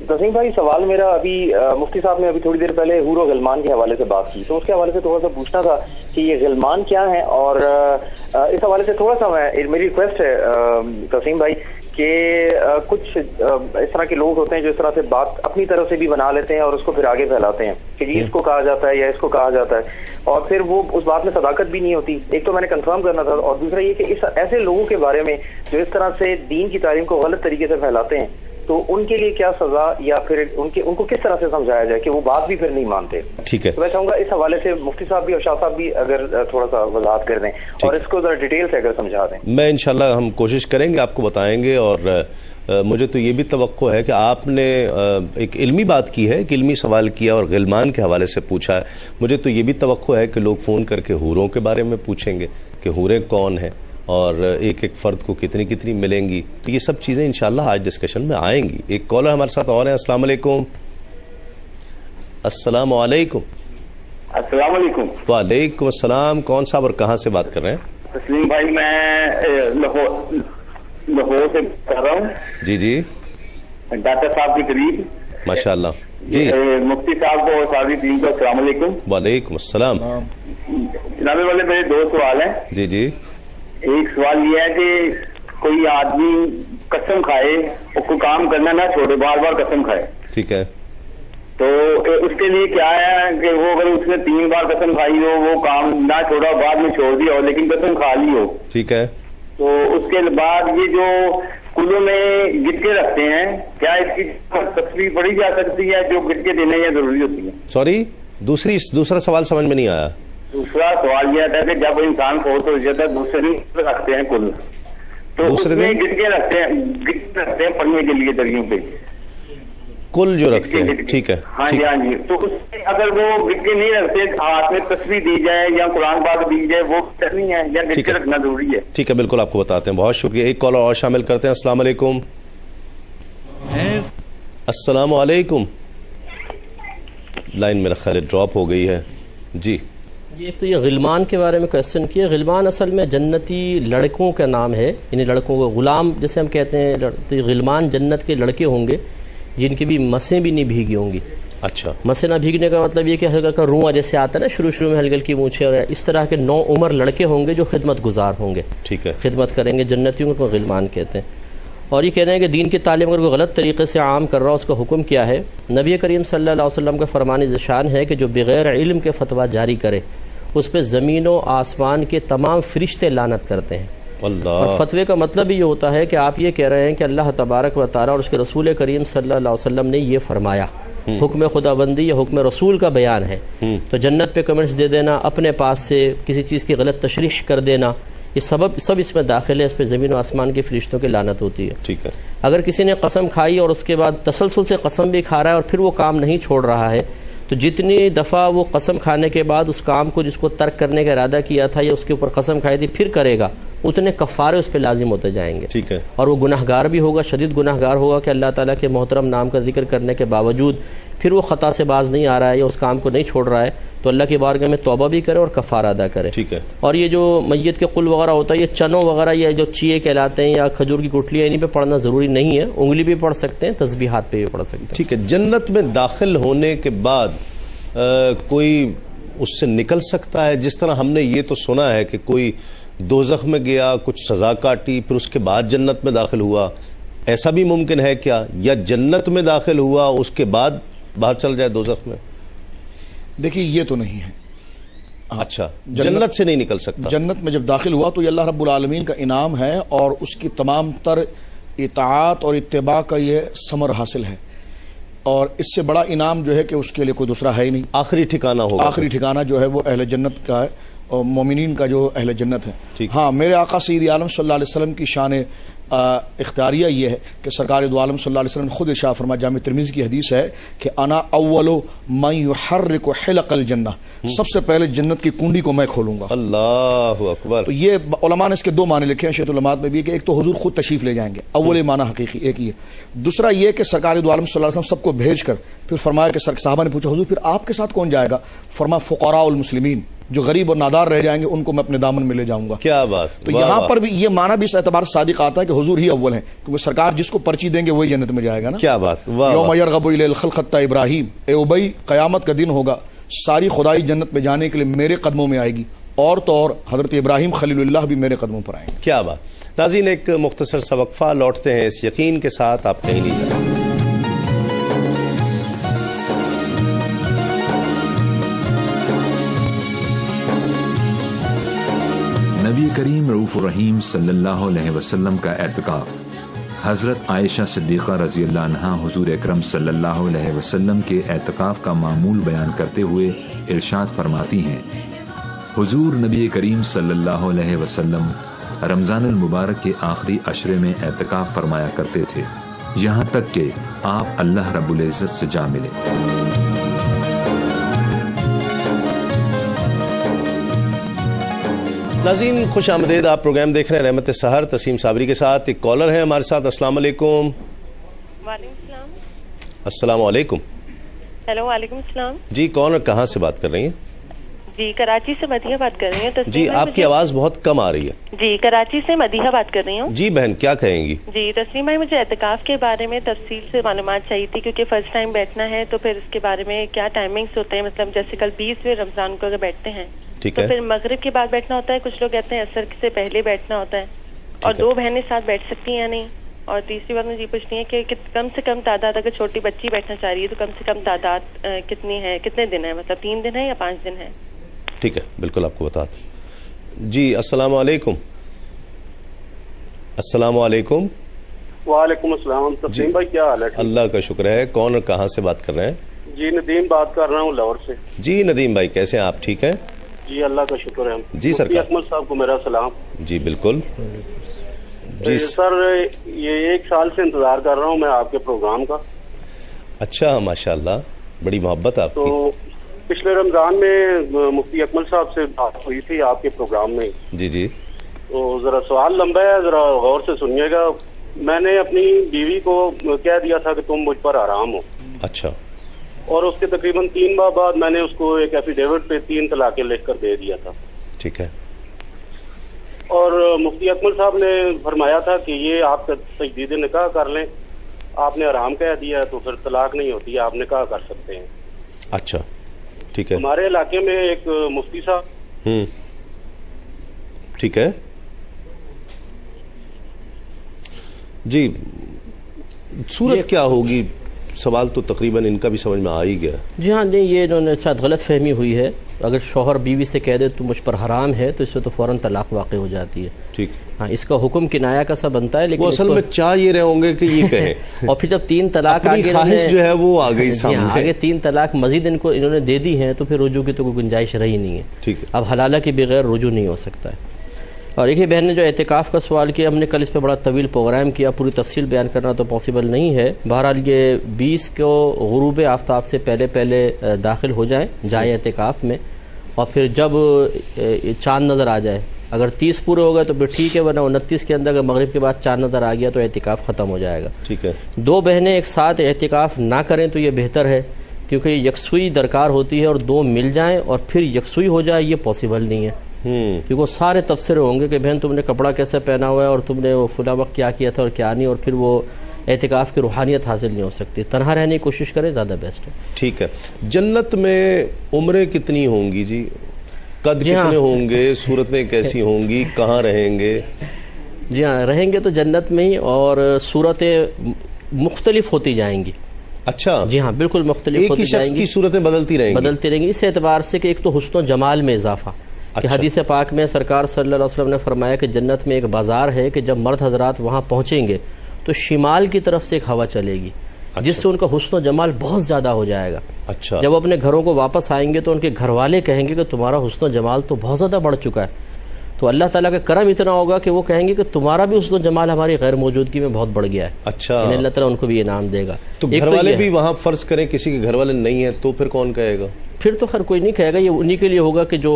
تسلیم بھائی سوال میرا ابھی مفتی صاحب نے ابھی تھوڑی دیر پہلے حور و غلمان کے حوالے سے بات کی، تو اس کے حوالے سے تھوڑا سا پوچھنا تھا کہ یہ غلمان کیا ہیں، اور اس حوالے سے تھوڑا سا میری ریکویسٹ ہے تسلیم بھائی کہ کچھ اس طرح کے لوگ ہوتے ہیں جو اس طرح سے بات اپنی طرف سے بھی بنا لیتے ہیں اور اس کو پھر آگے پھیلاتے ہیں کہ جی اس کو کہا جاتا ہے یا اس کو کہا جاتا ہے، اور پھر وہ اس بات میں صداقت بھی نہیں ہوتی. ایک تو میں نے کنفرم کرنا تھا، اور دوسرا یہ کہ ایسے لوگوں کے بارے میں جو اس طرح سے دین کی تعلیم کو غلط طریقے سے پھیلاتے ہیں تو ان کے لیے کیا سزا، یا پھر ان کو کس طرح سے سمجھایا جائے کہ وہ بات بھی پھر نہیں مانتے. ٹھیک ہے. تو میں چاہوں گا اس حوالے سے مفتی صاحب بھی اور شاہ صاحب بھی اگر تھوڑا سا وضاحت کر دیں اور اس کو ذرا ڈیٹیل سے اگر سمجھا دیں. میں انشاءاللہ ہم کوشش کریں گے، آپ کو بتائیں گے. اور مجھے تو یہ بھی توقع ہے کہ آپ نے ایک علمی بات کی ہے، ایک علمی سوال کیا اور غلمان کے حوالے سے پوچھا ہے. مجھے تو یہ بھی توقع ہے کہ لوگ فون کر کے حوروں کے بارے میں پوچھیں گے کہ حوریں کون ہیں اور ایک ایک فرد کو کتنی کتنی ملیں گی. تو یہ سب چیزیں انشاءاللہ آج ڈسکشن میں آئیں گی. ایک کالر ہمارے ساتھ اور ہیں. السلام علیکم. السلام علیکم. السلام علیکم. وعلیکم السلام. کون صاحب اور کہاں سے بات کر رہے ہیں؟ تسلیم بھائی میں لاہور سے کر رہا ہوں. جی جی. ڈاکٹر صاحب کے قریب. ماشاء اللہ. جی مفتی صاحب کو اور ساری ٹیم کو السلام علیکم. وعلیکم السلام. جناب والے میرے دو سوال ہیں. جی جی. ایک سوال یہ ہے کہ کوئی آدمی قسم کھائے اس کو کام کرنا نہ چھوڑے، بار بار قسم کھائے. ٹھیک ہے. تو اس کے لیے کیا ہے کہ وہ اگر اس نے 3 بار قسم کھائی ہو، وہ کام نہ چھوڑا، بعد میں چھوڑ دیا ہو لیکن قسم کھا لی ہو، ٹھیک ہے، تو اس کے بعد یہ جو کلو میں گٹکے رکھتے ہیں، کیا اس کی تصویر پڑی جا سکتی ہے جو گٹکے دینے یا ضروری ہوتی ہے؟ سوری دوسرا سوال سمجھ میں نہیں آیا. دوسرا سوال یہ تھا کہ جب انسان فوت ہو جاتا ہے دوسرے رکھتے ہیں کل، تو دوسرے اس میں دن گٹکے رکھتے ہیں پڑھنے کے لیے درجوں پہ کل جو رکھتے ہیں. ٹھیک ہے. ہاں جی ہاں جی. تو اس میں اگر وہ گٹکے نہیں رکھتے، ہاتھ میں تصویر دی جائے یا قرآن پاک دی جائے، وہ کرنی ہے یا گٹکے رکھنا ضروری ہے؟ ٹھیک ہے، بالکل آپ کو بتاتے ہیں. بہت شکریہ. ایک کالر اور شامل کرتے ہیں. السلام علیکم. السلام علیکم. لائن میرا خیال ڈراپ ہو گئی ہے. جی ایک تو یہ غلمان کے بارے میں کوشچن کیا. غلمان اصل میں جنتی لڑکوں کا نام ہے، انہیں لڑکوں کو غلام جیسے ہم کہتے ہیں. تو یہ غلمان جنت کے لڑکے ہوں گے جن کی بھی مسیں بھی نہیں بھیگی ہوں گی. اچھا. مسیں نہ بھیگنے کا مطلب یہ کہ ہلکا کا رواں جیسے آتا ہے نا شروع میں ہلکل کی مونچھیں، اور اس طرح کے 9 عمر لڑکے ہوں گے جو خدمت گزار ہوں گے. ٹھیک ہے. خدمت کریں گے جنتیوں کو غلمان کہتے ہیں. اور یہ کہہ رہے ہیں کہ دین کی تعلیم اگر کوئی غلط طریقے سے عام کر رہا اس کا حکم کیا ہے. نبی کریم صلی اللہ علیہ وسلم کا فرمان ذشان ہے کہ جو بغیر علم کے فتویٰ جاری کرے اس پہ زمین و آسمان کے تمام فرشتے لعنت کرتے ہیں. اور فتوے کا مطلب یہ ہوتا ہے کہ آپ یہ کہہ رہے ہیں کہ اللہ تبارک و تعالیٰ اور اس کے رسول کریم صلی اللہ علیہ وسلم نے یہ فرمایا. حکم خدا بندی یا حکم رسول کا بیان ہے. تو جنت پہ کمنٹس دے دینا، اپنے پاس سے کسی چیز کی غلط تشریح کر دینا، یہ سب اس میں داخل ہے. اس پہ زمین و آسمان کے فرشتوں کی لعنت ہوتی ہے. ٹھیک ہے. اگر کسی نے قسم کھائی اور اس کے بعد تسلسل سے قسم بھی کھا رہا ہے اور پھر وہ کام نہیں چھوڑ رہا ہے، تو جتنی دفعہ وہ قسم کھانے کے بعد اس کام کو جس کو ترک کرنے کا ارادہ کیا تھا یا اس کے اوپر قسم کھائی تھی پھر کرے گا، اتنے کفارے اس پہ لازم ہوتے جائیں گے. ٹھیک ہے. اور وہ گناہ گار بھی ہوگا, شدید گناہ گار ہوگا کہ اللہ تعالیٰ کے محترم نام کا ذکر کرنے کے باوجود پھر وہ خطا سے باز نہیں آ رہا ہے یا اس کام کو نہیں چھوڑ رہا ہے, تو اللہ کی بارگاہ میں توبہ بھی کرے اور کفارہ ادا کرے. ٹھیک ہے. اور یہ جو میت کے قل وغیرہ ہوتا ہے, یہ چنوں وغیرہ یا جو چیے کہلاتے ہیں یا کھجور کی گٹھلیاں, انہیں پہ پڑھنا ضروری نہیں ہے, انگلی بھی پڑھ سکتے ہیں, تسبیحات پہ بھی پڑھ سکتے ہیں. ٹھیک ہے. جنت میں داخل ہونے کے بعد کوئی اس سے نکل سکتا ہے؟ جس طرح ہم نے یہ تو سنا ہے کہ کوئی دوزخ میں گیا, کچھ سزا کاٹی, پھر اس کے بعد جنت میں داخل ہوا, ایسا بھی ممکن ہے کیا؟ یا جنت میں داخل ہوا اس کے بعد باہر چل جائے دوزخ میں؟ دیکھیے یہ تو نہیں ہے. اچھا, جنت سے نہیں نکل سکتا. جنت میں جب داخل ہوا تو یہ اللہ رب العالمین کا انعام ہے, اور اس کی تمام تر اطاعت اور اتباع کا یہ ثمر حاصل ہے, اور اس سے بڑا انعام جو ہے کہ اس کے لیے کوئی دوسرا ہے ہی نہیں. آخری ٹھکانہ ہوگا. آخری ٹھکانہ جو ہے وہ اہل جنت کا ہے, اور مومنین کا جو اہل جنت ہے. ہاں, میرے آقا سید عالم صلی اللہ علیہ وسلم کی شان اختیاریہ یہ ہے کہ سرکار دو عالم صلی اللہ علیہ وسلم نے خود ارشاد فرمایا, جامع ترمذی کی حدیث ہے کہ انا اول من یحرک حلق الجنہ, سب سے پہلے جنت کی کنڈی کو میں کھولوں گا. اللہ اکبر. تو یہ علماء نے اس کے دو معنی لکھے ہیں شیخ العلماء میں بھی, کہ ایک تو حضور خود تشریف لے جائیں گے, اول معنی حقیقی ایک یہ. دوسرا یہ کہ سرکار دو عالم صلی اللہ علیہ وسلم سب کو بھیج کر پھر فرمایا کہ صحابہ نے پوچھا حضور پھر آپ کے ساتھ کون جائے گا؟ فرمایا فقراء المسلمین, جو غریب اور نادار رہ جائیں گے ان کو میں اپنے دامن میں لے جاؤں گا. کیا بات. تو یہاں پر بھی یہ معنی بھی اس اعتبار صادق آتا ہے کہ حضور ہی اول ہیں, کیونکہ سرکار جس کو پرچی دیں گے وہی جنت میں جائے گا نا. کیا بات. یوم یرغب الی الخلق حتی ابراہیم, اے ابی قیامت کا دن ہوگا, ساری خدائی جنت میں جانے کے لیے میرے قدموں میں آئے گی, اور تو اور حضرت ابراہیم خلیل اللہ بھی میرے قدموں پر آئیں گے. کیا بات. ناظرین, ایک مختصر سا وقفہ, لوٹتے ہیں اس یقین کے ساتھ آپ کہیں نہیں جائیں. نبی کریم رؤوف الرحیم صلی اللہ علیہ وسلم کا اعتکاف. حضرت عائشہ صدیقہ رضی اللہ عنہا حضور اکرم صلی اللہ علیہ وسلم کے اعتکاف کا معمول بیان کرتے ہوئے ارشاد فرماتی ہیں, حضور نبی کریم صلی اللہ علیہ وسلم رمضان المبارک کے آخری عشرے میں اعتکاف فرمایا کرتے تھے, یہاں تک کہ آپ اللہ رب العزت سے جا ملے. ناظرین خوش آمدید, آپ پروگرام دیکھ رہے ہیں رحمت سحر, تسیم صابری کے ساتھ. ایک کالر ہے ہمارے ساتھ. السلام علیکم. وعلیکم السلام. السلام علیکم. ہیلو, وعلیکم السلام. جی, کون اور کہاں سے بات کر رہی ہیں؟ جی, کراچی سے مدیحہ بات کر رہی ہوں. جی, آپ کی آواز بہت کم آ رہی ہے. جی, کراچی سے مدیحہ بات کر رہی ہوں. جی بہن, کیا کہیں گی؟ جی تسلیم بھائی, مجھے اعتکاف کے بارے میں تفصیل سے معلومات چاہیے تھی, کیونکہ فرسٹ ٹائم بیٹھنا ہے, تو پھر اس کے بارے میں کیا ٹائمنگز ہوتے ہیں, مطلب جیسے کل 20 رمضان کو اگر بیٹھتے ہیں تو پھر مغرب کے بعد بیٹھنا ہوتا ہے, کچھ لوگ کہتے ہیں عصر سے پہلے بیٹھنا ہوتا ہے, اور 2 بہنیں ساتھ بیٹھ سکتی ہیں یا نہیں. اور تیسری بات مجھے یہ پوچھنی ہے کہ کم سے کم تعداد, اگر چھوٹی بچی بیٹھنا چاہ رہی ہے تو کم سے کم تعداد کتنی ہے, کتنے دن ہے, مطلب 3 دن ہے یا 5 دن ہے؟ ٹھیک ہے, بالکل آپ کو بتاتے. جی السلام علیکم. السلام علیکم. وعلیکم السلام. تسلیم بھائی کیا حال ہے؟ اللہ کا شکر ہے. کون اور کہاں سے بات کر رہے ہیں؟ جی ندیم بات کر رہا ہوں لاہور سے. جی ندیم بھائی, کیسے ہیں آپ؟ ٹھیک ہیں جی, اللہ کا شکر ہے. جی سرکار. اکمل صاحب کو میرا سلام. جی بالکل. جی سر, یہ 1 سال سے انتظار کر رہا ہوں میں آپ کے پروگرام کا. اچھا, ماشاءاللہ, بڑی محبت آپ کی. تو پچھلے رمضان میں مفتی اکمل صاحب سے بات ہوئی تھی آپ کے پروگرام میں. جی جی. تو ذرا سوال لمبا ہے, ذرا غور سے سنیے گا. میں نے اپنی بیوی کو کہہ دیا تھا کہ تم مجھ پر آرام ہو. اچھا. اور اس کے تقریباً 3 ماہ بعد میں نے اس کو ایک ایفیڈیوٹ پہ 3 طلاقیں لکھ کر دے دیا تھا. ٹھیک ہے. اور مفتی اکمل صاحب نے فرمایا تھا کہ یہ آپ کا تجدید نکاح کر لیں. آپ نے آرام کہہ دیا تو پھر طلاق نہیں ہوتی, آپ نکاح کر سکتے ہیں. اچھا ٹھیک ہے. ہمارے علاقے میں ایک مفتی صاحب. ٹھیک ہے. جی, صورت کیا ہوگی؟ سوال تو تقریباً ان کا بھی سمجھ میں آ ہی گیا. جی ہاں, نہیں, یہ انہوں نے شاید غلط فہمی ہوئی ہے. اگر شوہر بیوی سے کہہ دے تو مجھ پر حرام ہے تو اس سے تو فوراً طلاق واقع ہو جاتی ہے. ٹھیک. ہاں, اس کا حکم کنایا کا سا بنتا ہے, لیکن وہ اصل میں چاہ یہ رہے ہوں گے کہ یہ کہیں. اور پھر جب 3 طلاق آگے خواہش جو ہے وہ آ گئی سامنے, آگے 3 طلاق مزید ان کو انہوں نے دے دی ہیں, تو پھر رجوع کی تو کوئی گنجائش رہی نہیں ہے. ٹھیک ہے. اب حلالہ کے بغیر رجوع نہیں ہو سکتا ہے. اور ایک ہی بہن نے جو اعتکاف کا سوال کیا, ہم نے کل اس پہ بڑا طویل پروگرام کیا, پوری تفصیل بیان کرنا تو پاسبل نہیں ہے. بہرحال یہ 20 کو غروب آفتاب سے پہلے داخل ہو جائیں اعتکاف میں, اور پھر جب چاند نظر آ جائے اگر 30 پورے ہو گئے تو پھر ٹھیک ہے، ورنہ 29 کے اندر اگر مغرب کے بعد چاند نظر آ گیا تو اعتکاف ختم ہو جائے گا. ٹھیک ہے. 2 بہنیں ایک ساتھ اعتکاف نہ کریں تو یہ بہتر ہے، کیونکہ یکسوئی درکار ہوتی ہے، اور 2 مل جائیں اور پھر یکسوئی ہو جائے یہ پاسبل نہیں ہے. کیونکہ وہ سارے تبصرے ہوں گے کہ بہن تم نے کپڑا کیسے پہنا ہوا ہے اور تم نے وہ فلاں وقت کیا کیا تھا اور کیا نہیں، اور پھر وہ اعتکاف کی روحانیت حاصل نہیں ہو سکتی. تنہا رہنے کی کوشش کریں، زیادہ بیسٹ ہے. ٹھیک ہے. جنت میں عمریں کتنی ہوں گی جی؟ قد کتنے ہوں گے؟ صورتیں کیسی ہوں گی؟ کہاں رہیں گے؟ جی ہاں، رہیں گے تو جنت میں ہی، اور صورتیں مختلف ہوتی جائیں گی. اچھا. جی ہاں، بالکل مختلف ہوتی جائیں گی. ایک ہی شخص کی صورتیں بدلتی رہیں گی اس اعتبار سے کہ ایک تو حسن و جمال میں اضافہ، کہ حدیث پاک میں سرکار صلی اللہ علیہ وسلم نے فرمایا کہ جنت میں ایک بازار ہے کہ جب مرد حضرات وہاں پہنچیں گے تو شمال کی طرف سے ایک ہوا چلے گی، جس سے ان کا حسن و جمال بہت زیادہ ہو جائے گا. اچھا. جب اپنے گھروں کو واپس آئیں گے تو ان کے گھر والے کہیں گے کہ تمہارا حسن و جمال تو بہت زیادہ بڑھ چکا ہے. تو اللہ تعالیٰ کا کرم اتنا ہوگا کہ وہ کہیں گے کہ تمہارا بھی حسن و جمال ہماری غیر موجودگی میں بہت بڑھ گیا ہے. اچھا. اللہ تعالیٰ ان کو بھی انعام دے گا. تو گھر والے بھی وہاں فرض کریں کسی کے گھر والے نہیں ہیں تو پھر کون کہے گا؟ پھر تو ہر کوئی نہیں کہے گا، یہ انہی کے لیے ہوگا کہ جو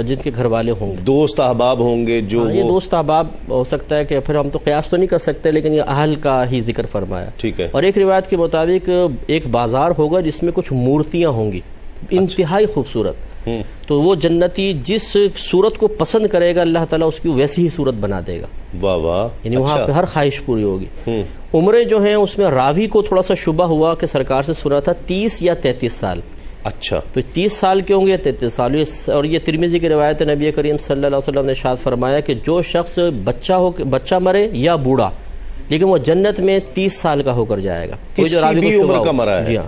جن کے گھر والے ہوں گے، دوست احباب ہوں گے. جو یہ دوست احباب ہو سکتا ہے کہ پھر ہم تو قیاس تو نہیں کر سکتے، لیکن یہ اہل کا ہی ذکر فرمایا. ٹھیک ہے. اور ایک روایت کے مطابق ایک بازار ہوگا جس میں کچھ مورتیاں ہوں گی انتہائی خوبصورت. تو وہ جنتی جس صورت کو پسند کرے گا اللہ تعالیٰ اس کی ویسی ہی صورت بنا دے گا. واہ واہ. یعنی وہاں پہ ہر خواہش پوری ہوگی. عمریں جو ہیں اس میں راوی کو تھوڑا سا شبہ ہوا کہ سرکار سے سنا تھا 30 یا 33 سال. اچھا. تو 30 سال کے ہوں گے یا 33 سال. اور یہ ترمذی کی روایت ہے، نبی کریم صلی اللہ علیہ وسلم نے ارشاد فرمایا کہ جو شخص بچہ مرے یا بوڑھا لیکن وہ جنت میں 30 سال کا ہو کر جائے گا. کوئی جو راوی کو شبہ مرا ہے. جی ہاں.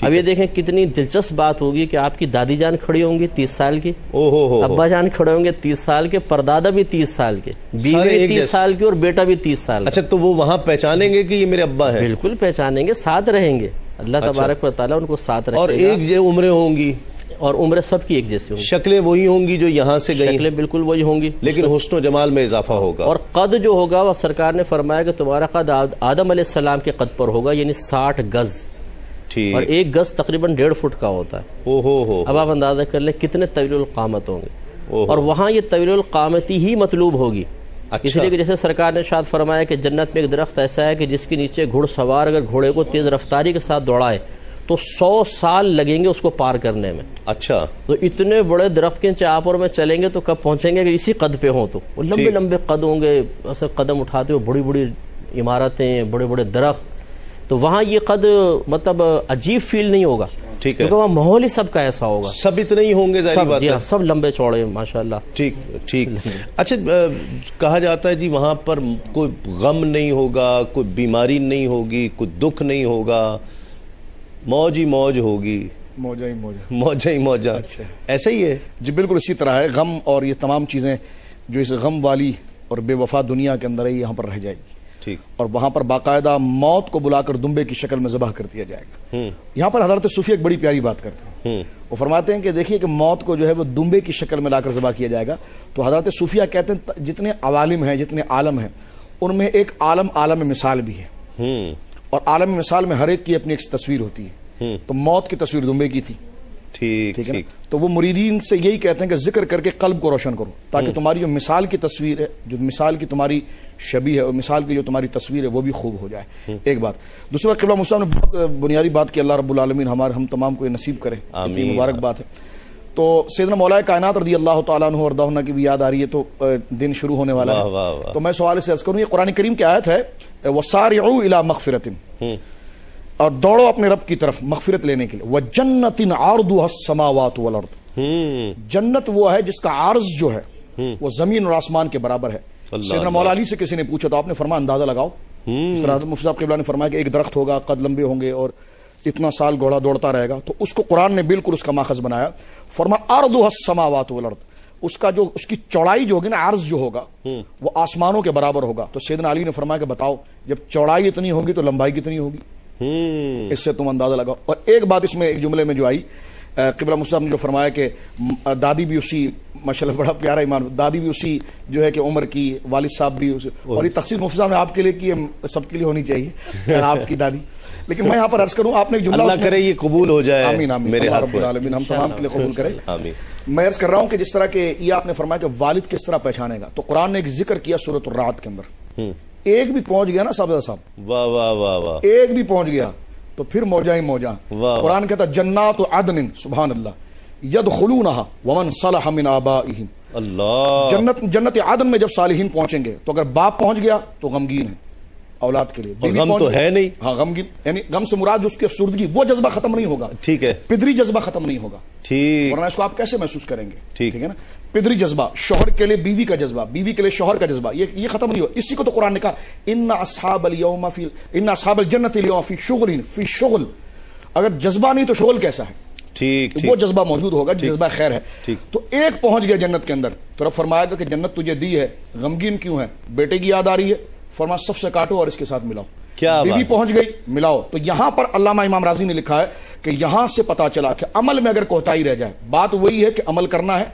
اب یہ دیکھیں کتنی دلچسپ بات ہوگی کہ آپ کی دادی جان کھڑی ہوں گی 30 سال کی، ابا جان کھڑے ہوں گے 30 سال کے، پردادا بھی 30 سال کے، بیوی 30 سال کی اور بیٹا بھی 30 سال. اچھا. تو وہ وہاں پہچانیں گے کہ یہ میرے ابا ہیں؟ بالکل پہچانیں گے، ساتھ رہیں گے. اللہ تبارک و تعالیٰ ان کو ساتھ رکھے گا. اور ایک جو عمریں ہوں گی، اور عمریں سب کی ایک جیسی ہوں گی. شکلیں وہی ہوں گی جو یہاں سے گئی، شکلیں بالکل وہی ہوں گی، لیکن حسن و جمال میں اضافہ ہوگا. اور قد جو ہوگا وہ سرکار نے فرمایا کہ تمہارا قد آدم علیہ السلام کے قد پر ہوگا، یعنی 60 گز. اور 1 گز تقریباً 1.5 فٹ کا ہوتا ہے. اب آپ اندازہ کر لیں کتنے طویل القامت ہوں گے. اور وہاں یہ طویل القامتی ہی مطلوب ہوگی. اس لیے کہ جیسے سرکار نے ارشاد فرمایا کہ جنت میں ایک درخت ایسا ہے کہ جس کے نیچے گھڑ سوار اگر گھوڑے کو تیز رفتاری کے ساتھ دوڑائے تو 100 سال لگیں گے اس کو پار کرنے میں. اچھا. تو اتنے بڑے درخت کے چاپور میں چلیں گے تو کب پہنچیں گے؟ اسی قد پہ ہوں تو وہ لمبے لمبے قد ہوں گے، ایسے قدم اٹھاتے ہوئے بڑی بڑی عمارتیں، بڑے بڑے درخت. تو وہاں یہ قد مطلب عجیب فیل نہیں ہوگا، ٹھیک ہے، کیونکہ وہاں ماحول ہی سب کا ایسا ہوگا. سب اتنے ہی ہوں گے، ظاہر بات ہے. سب لمبے چوڑے ماشاءاللہ. ٹھیک ٹھیک. اچھا. کہا جاتا ہے جی وہاں پر کوئی غم نہیں ہوگا، کوئی بیماری نہیں ہوگی، کوئی دکھ نہیں ہوگا، موج ہی موج ہوگی. موجہ ہی موجہ. ایسا ہی ہے جی. بالکل اسی طرح ہے. غم اور یہ تمام چیزیں جو اس غم والی اور بے وفا دنیا کے اندر ہے یہاں پر رہ جائے گی. اور وہاں پر باقاعدہ موت کو بلا کر دمبے کی شکل میں ذبح کر دیا جائے گا. یہاں پر حضرت صوفی ایک بڑی پیاری بات کرتے ہیں. وہ فرماتے ہیں کہ دیکھیے کہ موت کو جو ہے وہ دمبے کی شکل میں لا کر ذبح کیا جائے گا. تو حضرت صوفیہ کہتے ہیں جتنے عوالم ہیں، جتنے عالم ہیں، ان میں ایک عالم مثال بھی ہے. اور عالم مثال میں ہر ایک کی اپنی ایک تصویر ہوتی ہے. تو موت کی تصویر دمبے کی تھی. ٹھیک ہے. تو وہ مریدین سے یہی کہتے ہیں کہ ذکر کر کے قلب کو روشن کرو، تاکہ تمہاری جو مثال کی تصویر ہے، جو مثال کی تمہاری شبیہ ہے، اور مثال کی جو تمہاری تصویر ہے وہ بھی خوب ہو جائے. ایک بات. دوسری بات، قبلہ مصطفیٰ نے بہت بنیادی بات کی، اللہ رب العالمین ہم تمام کو یہ نصیب کرے. یہ مبارک بات ہے. تو سیدنا مولا کائنات رضی اللہ تعالیٰ عنہ وارضاہ عنہ کی بھی یاد آ رہی ہے، تو دن شروع ہونے والا ہے. تو میں سوال سے عرض کروں، یہ قرآن کریم کی آیت ہے، وَسَارِعُوا إِلَىٰ مَغْفِرَةٍ، اور دوڑو اپنے رب کی طرف مغفرت لینے کے لیے. وَجَنَّةٍ عَرْضُهَا السَّمَاوَاتُ وَالْأَرْضُ، جنت وہ ہے جس کا عرض جو ہے وہ زمین اور آسمان کے برابر ہے. سیدنا مولا علی سے کسی نے پوچھا تو آپ نے فرمایا اندازہ لگاؤ. مفتی صاحب قبلہ نے فرمایا کہ ایک درخت ہوگا، قد لمبے ہوں گے اور اتنا سال گھوڑا دوڑتا رہے گا. تو اس کو قرآن نے بالکل اس کا ماخذ بنایا. فرمایا عرضُهَا السَّمَاوَاتُ وَالْأَرْضُ، اس کی چوڑائی جو ہوگی نا، عرض جو ہوگا وہ آسمانوں کے برابر ہوگا. تو سیدنا علی نے فرمایا کہ بتاؤ جب چوڑائی اتنی ہوگی تو لمبائی کتنی ہوگی، اس سے تم اندازہ لگاؤ. اور ایک بات اس میں ایک جملے میں جو آئی، قبلہ مصطفیٰ نے جو فرمایا کہ دادی بھی اسی، ماشاءاللہ بڑا پیارا ایمان، دادی بھی اسی جو ہے کہ عمر کی، والد صاحب بھی اسی. اور یہ تخصیص مفتی صاحب نے آپ کے لیے کی، سب کے لیے ہونی چاہیے آپ کی دادی. لیکن میں یہاں پر عرض کروں، آپ نے ایک جملہ، اللہ کرے یہ قبول ہو جائے. آمین آمین. میرے رب العالمین ہم تمام کے لیے قبول کرے. آمین. میں عرض کر رہا ہوں کہ جس طرح کہ یہ آپ نے فرمایا کہ والد کس طرح پہچانے گا، تو قرآن نے ایک ذکر کیا سورۃ الرعد کے اندر، ایک بھی پہنچ گیا نا صاحب، واہ واہ واہ واہ، ایک بھی پہنچ گیا تو پھر موجہ ہی موجہ. قرآن کہتا جنات عدن، سبحان اللہ، یدخلونہا ومن صلح من آبائہم. اللہ، جنت عدن میں جب صالحین پہنچیں گے تو اگر باپ پہنچ گیا تو غمگین ہے اولاد کے لیے، غم تو ہے نہیں، ہاں غمگین، یعنی غم سے مراد جو اس کی افسردگی، وہ جذبہ ختم نہیں ہوگا. ٹھیک ہے، پدری جذبہ ختم نہیں ہوگا. ٹھیک، ورنہ اس کو آپ کیسے محسوس کریں گے؟ ٹھیک ہے نا. پدری جذبہ، شوہر کے لیے بیوی کا جذبہ، بیوی کے لیے شوہر کا جذبہ، یہ ختم نہیں ہو. اسی کو تو قرآن نے کہا ان اصحاب الجنۃ اليوم فی شغل، فی شغل. اگر جذبہ نہیں تو شغل کیسا ہے؟ ٹھیک، وہ جذبہ موجود ہوگا، جذبہ خیر ہے. تو ایک پہنچ گیا جنت کے اندر تو رب فرمایا گا کہ جنت تجھے دی ہے، غمگین کیوں ہے؟ بیٹے کی یاد آ رہی ہے، فرمایا سب سے کاٹو اور اس کے ساتھ ملاؤ. بیوی پہنچ گئی، ملاؤ. تو یہاں پر علامہ امام راضی نے لکھا ہے کہ یہاں سے پتا چلا کہ عمل میں اگر کوتاہی رہ جائے، بات وہی ہے کہ عمل کرنا ہے،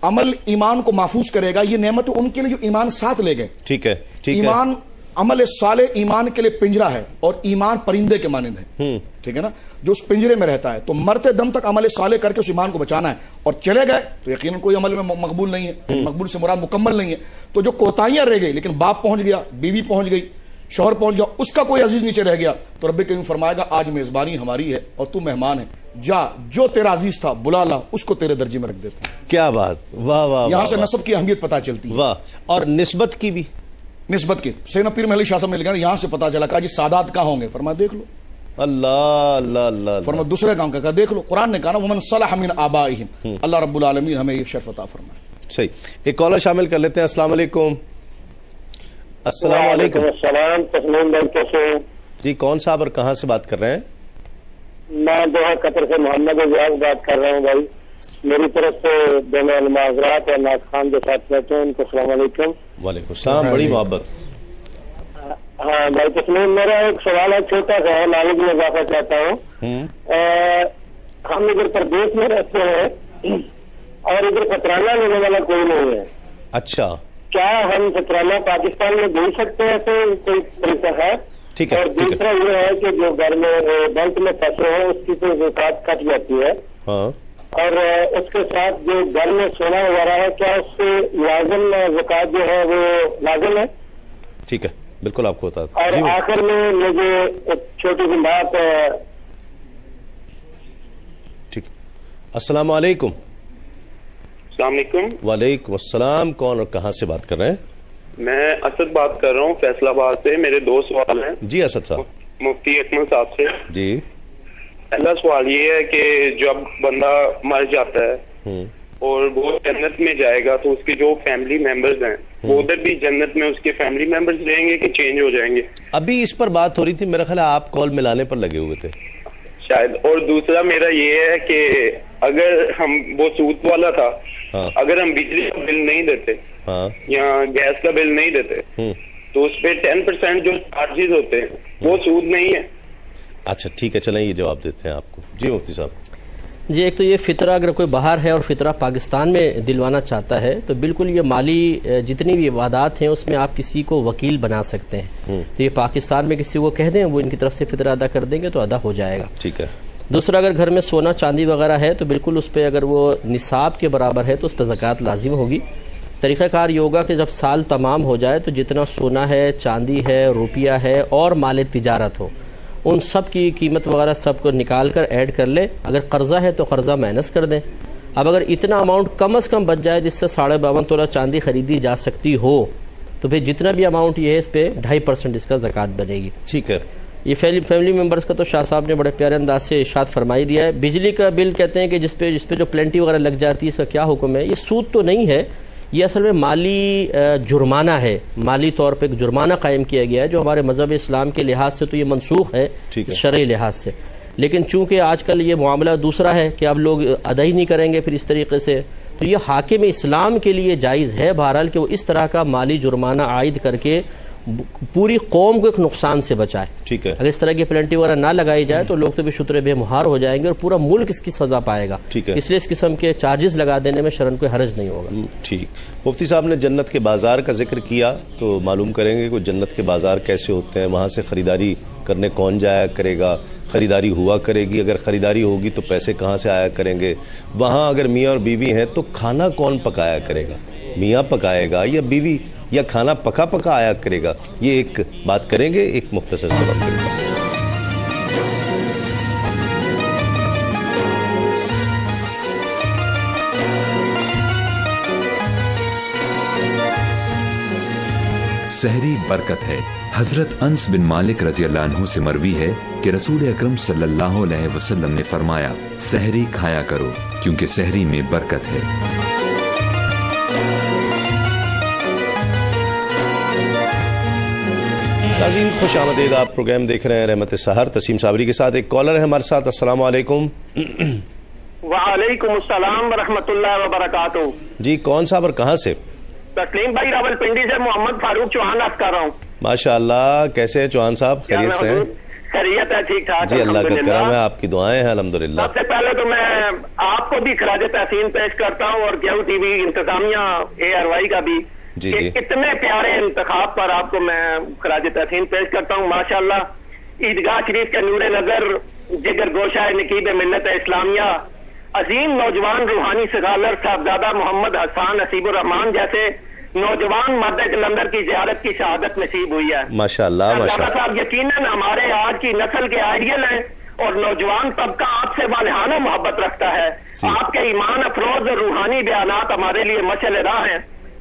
عمل ایمان کو محفوظ کرے گا. یہ نعمت ان کے لیے جو ایمان ساتھ لے گئے. ٹھیک ہے، ایمان، عمل صالح ایمان کے لیے پنجرہ ہے، اور ایمان پرندے کے مانند ہے. ٹھیک ہے نا، جو اس پنجرے میں رہتا ہے. تو مرتے دم تک عمل صالح کر کے اس ایمان کو بچانا ہے، اور چلے گئے تو یقیناً کوئی عمل میں مقبول نہیں ہے. مقبول سے مراد مکمل نہیں ہے. تو جو کوتاہیاں رہ گئی، لیکن باپ پہنچ گیا، بیوی پہنچ گئی، شوہر پہنچ گیا، اس کا کوئی عزیز نیچے رہ گیا، تو رب کریم فرمائے گا آج میزبانی ہماری ہے اور تو مہمان ہے، جا جو تیرا عزیز تھا بلا لا، اس کو تیرے درجے میں رکھ دیتے. کیا بات، واہ واہ. یہاں سے نسب کی اہمیت پتہ چلتی ہے. واہ. اور نسبت کی بھی، نسبت کی سیدنا پیر محلی شاہ صاحب نے لکھا، یہاں سے پتہ چلا کہ جی سادات کہاں ہوں گے؟ فرمایا دیکھ لو. اللہ اللہ اللہ. فرمایا دوسرے کام کا دیکھ لو. قرآن نے کہا نا ومن صلح من آبائہم. اللہ رب العالمین ہمیں یہ شرف عطا فرمائے. صحیح. ایک کالر شامل کر لیتے ہیں. السلام علیکم. السلام علیکم. السلام. تسلیم بھائی کیسے ہیں؟ جی کون صاحب اور کہاں سے بات کر رہے ہیں؟ میں دوحہ قطر سے محمد اعجاز بات کر رہا ہوں بھائی. میری طرف سے دونوں علماء حضرات اور ناز خان جو ساتھ بیٹھے ہیں ان کو السلام علیکم. وعلیکم السلام. بڑی محبت. ہاں بھائی تسلیم، میرا ایک سوال ہے چھوٹا سا ہے، نالج میں اضافہ چاہتا ہوں. ہم ادھر پردیش میں رہتے ہیں اور ادھر فترانہ لینے والا کوئی نہیں ہے. اچھا، کیا ہم فترانہ پاکستان میں دے سکتے ہیں؟ تو کوئی طریقہ ہے؟ ٹھیک ہے. اور دوسرا یہ ہے کہ جو گھر میں بینک میں پیسے ہیں اس کی تو زکات کٹ جاتی ہے، اور اس کے ساتھ جو گھر میں سونا وغیرہ ہے کیا اس سے لازم زکات جو ہے وہ لازم ہے؟ ٹھیک ہے، بالکل آپ کو بتا دیں. اور آخر میں مجھے ایک چھوٹی سی بات. ٹھیک. السلام علیکم. السلام علیکم. وعلیکم السلام. کون اور کہاں سے بات کر رہے ہیں؟ میں اسد بات کر رہا ہوں فیصل آباد سے. میرے دو سوال ہیں. جی اسد صاحب. مفتی اکمل صاحب سے. جی. پہلا سوال یہ ہے کہ جب بندہ مر جاتا ہے اور وہ جنت میں جائے گا تو اس کے جو فیملی ممبرز ہیں وہ ادھر بھی جنت میں اس کے فیملی ممبرز رہیں گے کہ چینج ہو جائیں گے؟ ابھی اس پر بات ہو رہی تھی، میرا خیال ہے آپ کال ملانے پر لگے ہوئے تھے شاید. اور دوسرا میرا یہ ہے کہ اگر ہم وہ سود والا تھا، اگر ہم بجلی کا بل نہیں دیتے یا گیس کا بل نہیں دیتے تو اس پہ 10% جو چارجز ہوتے ہیں وہ سود نہیں ہے. اچھا ٹھیک ہے، چلیں یہ جواب دیتے ہیں آپ کو. جی مفتی صاحب. جی ایک تو یہ فطرہ اگر کوئی باہر ہے اور فطرہ پاکستان میں دلوانا چاہتا ہے تو بالکل یہ مالی جتنی بھی عبادات ہیں اس میں آپ کسی کو وکیل بنا سکتے ہیں. تو یہ پاکستان میں کسی کو کہہ دیں وہ ان کی طرف سے فطرہ ادا کر دیں گے تو ادا ہو جائے گا. ٹھیک ہے. دوسرا اگر گھر میں سونا چاندی وغیرہ ہے تو بالکل اس پہ اگر وہ نصاب کے برابر ہے تو اس پہ زکوٰۃ لازم ہوگی. طریقہ کار یہ ہوگا کہ جب سال تمام ہو جائے تو جتنا سونا ہے، چاندی ہے، روپیہ ہے اور مال تجارت ہو ان سب کی قیمت وغیرہ سب کو نکال کر ایڈ کر لیں. اگر قرضہ ہے تو قرضہ مائنس کر دیں. اب اگر اتنا اماؤنٹ کم از کم بچ جائے جس سے 52.5 تولہ چاندی خریدی جا سکتی ہو تو پھر جتنا بھی اماؤنٹ یہ ہے اس پہ 2.5% اس کا زکوٰۃ بنے گی. ٹھیک ہے. یہ فیملی ممبرز کا تو شاہ صاحب نے بڑے پیارے انداز سے ارشاد فرمائی دیا ہے. بجلی کا بل کہتے ہیں کہ جس پہ جو پلنٹی وغیرہ لگ جاتی ہے اس کا کیا حکم ہے؟ یہ سود تو نہیں ہے، یہ اصل میں مالی جرمانہ ہے. مالی طور پہ ایک جرمانہ قائم کیا گیا ہے جو ہمارے مذہب اسلام کے لحاظ سے تو یہ منسوخ ہے شرعی لحاظ سے، لیکن چونکہ آج کل یہ معاملہ دوسرا ہے کہ اب لوگ ادا ہی نہیں کریں گے پھر اس طریقے سے، تو یہ حاکم اسلام کے لیے جائز ہے بہرحال کہ وہ اس طرح کا مالی جرمانہ عائد کر کے پوری قوم کو ایک نقصان سے بچائے. ٹھیک ہے. اگر اس طرح کی پلنٹی وغیرہ نہ لگائی جائے تو لوگ تو بھی شتر بے مہار ہو جائیں گے اور پورا ملک اس کی سزا پائے گا. ٹھیک ہے. اس لیے اس قسم کے چارجز لگا دینے میں شرعاً کوئی حرج نہیں ہوگا. ٹھیک. مفتی صاحب نے جنت کے بازار کا ذکر کیا تو معلوم کریں گے کہ جنت کے بازار کیسے ہوتے ہیں, وہاں سے خریداری کرنے کون جایا کرے گا, خریداری ہوا کرے گی, اگر خریداری ہوگی تو پیسے کہاں سے آیا کریں گے, وہاں اگر میاں اور بیوی ہیں تو کھانا کون پکایا کرے گا, میاں پکائے گا یا بیوی, یا کھانا پکا آیا کرے گا, یہ ایک بات کریں گے ایک مختصر سے وقت کے بعد. سحری برکت ہے. حضرت انس بن مالک رضی اللہ عنہ سے مروی ہے کہ رسول اکرم صلی اللہ علیہ وسلم نے فرمایا, سحری کھایا کرو کیونکہ سحری میں برکت ہے. ناظرین خوش آمدید, آپ پروگرام دیکھ رہے ہیں رحمت سحر. تسیم صابری کے ساتھ ایک کالر ہے ہمارے ساتھ. السلام علیکم. وعلیکم السلام ورحمۃ اللہ وبرکاتہ. جی کون صاحب اور کہاں سے؟ تسلیم بھائی راول پنڈی سے محمد فاروق چوہان بات کر رہا ہوں. ماشاء اللہ, کیسے ہیں چوہان صاحب؟ خیریت سے ہیں؟ خیریت ہے, ٹھیک ٹھاک. جی اللہ کا کرم ہے, آپ کی دعائیں ہیں الحمدللہ. سب سے پہلے تو میں آپ کو بھی خراج تحسین پیش کرتا ہوں اور کیو ٹی وی انتظامیہ ARY کا بھی. جی جی. اتنے پیارے انتخاب پر آپ کو میں خراج تحسین پیش کرتا ہوں. ماشاءاللہ عیدگاہ شریف کے نور نظر جگر گوشہ نقیب ملت اسلامیہ عظیم نوجوان روحانی سکالر صاحبزادہ محمد حسان نصیب الرحمان جیسے نوجوان مرد کلندر کی زیارت کی شہادت نصیب ہوئی ہے. ماشاءاللہ ماشاءاللہ صاحب یقیناً ہمارے آج کی نسل کے آئیڈیل ہیں اور نوجوان طبقہ آپ سے والہانہ محبت رکھتا ہے. آپ کے ایمان افروز روحانی بیانات ہمارے لیے مشعل راہ ہیں.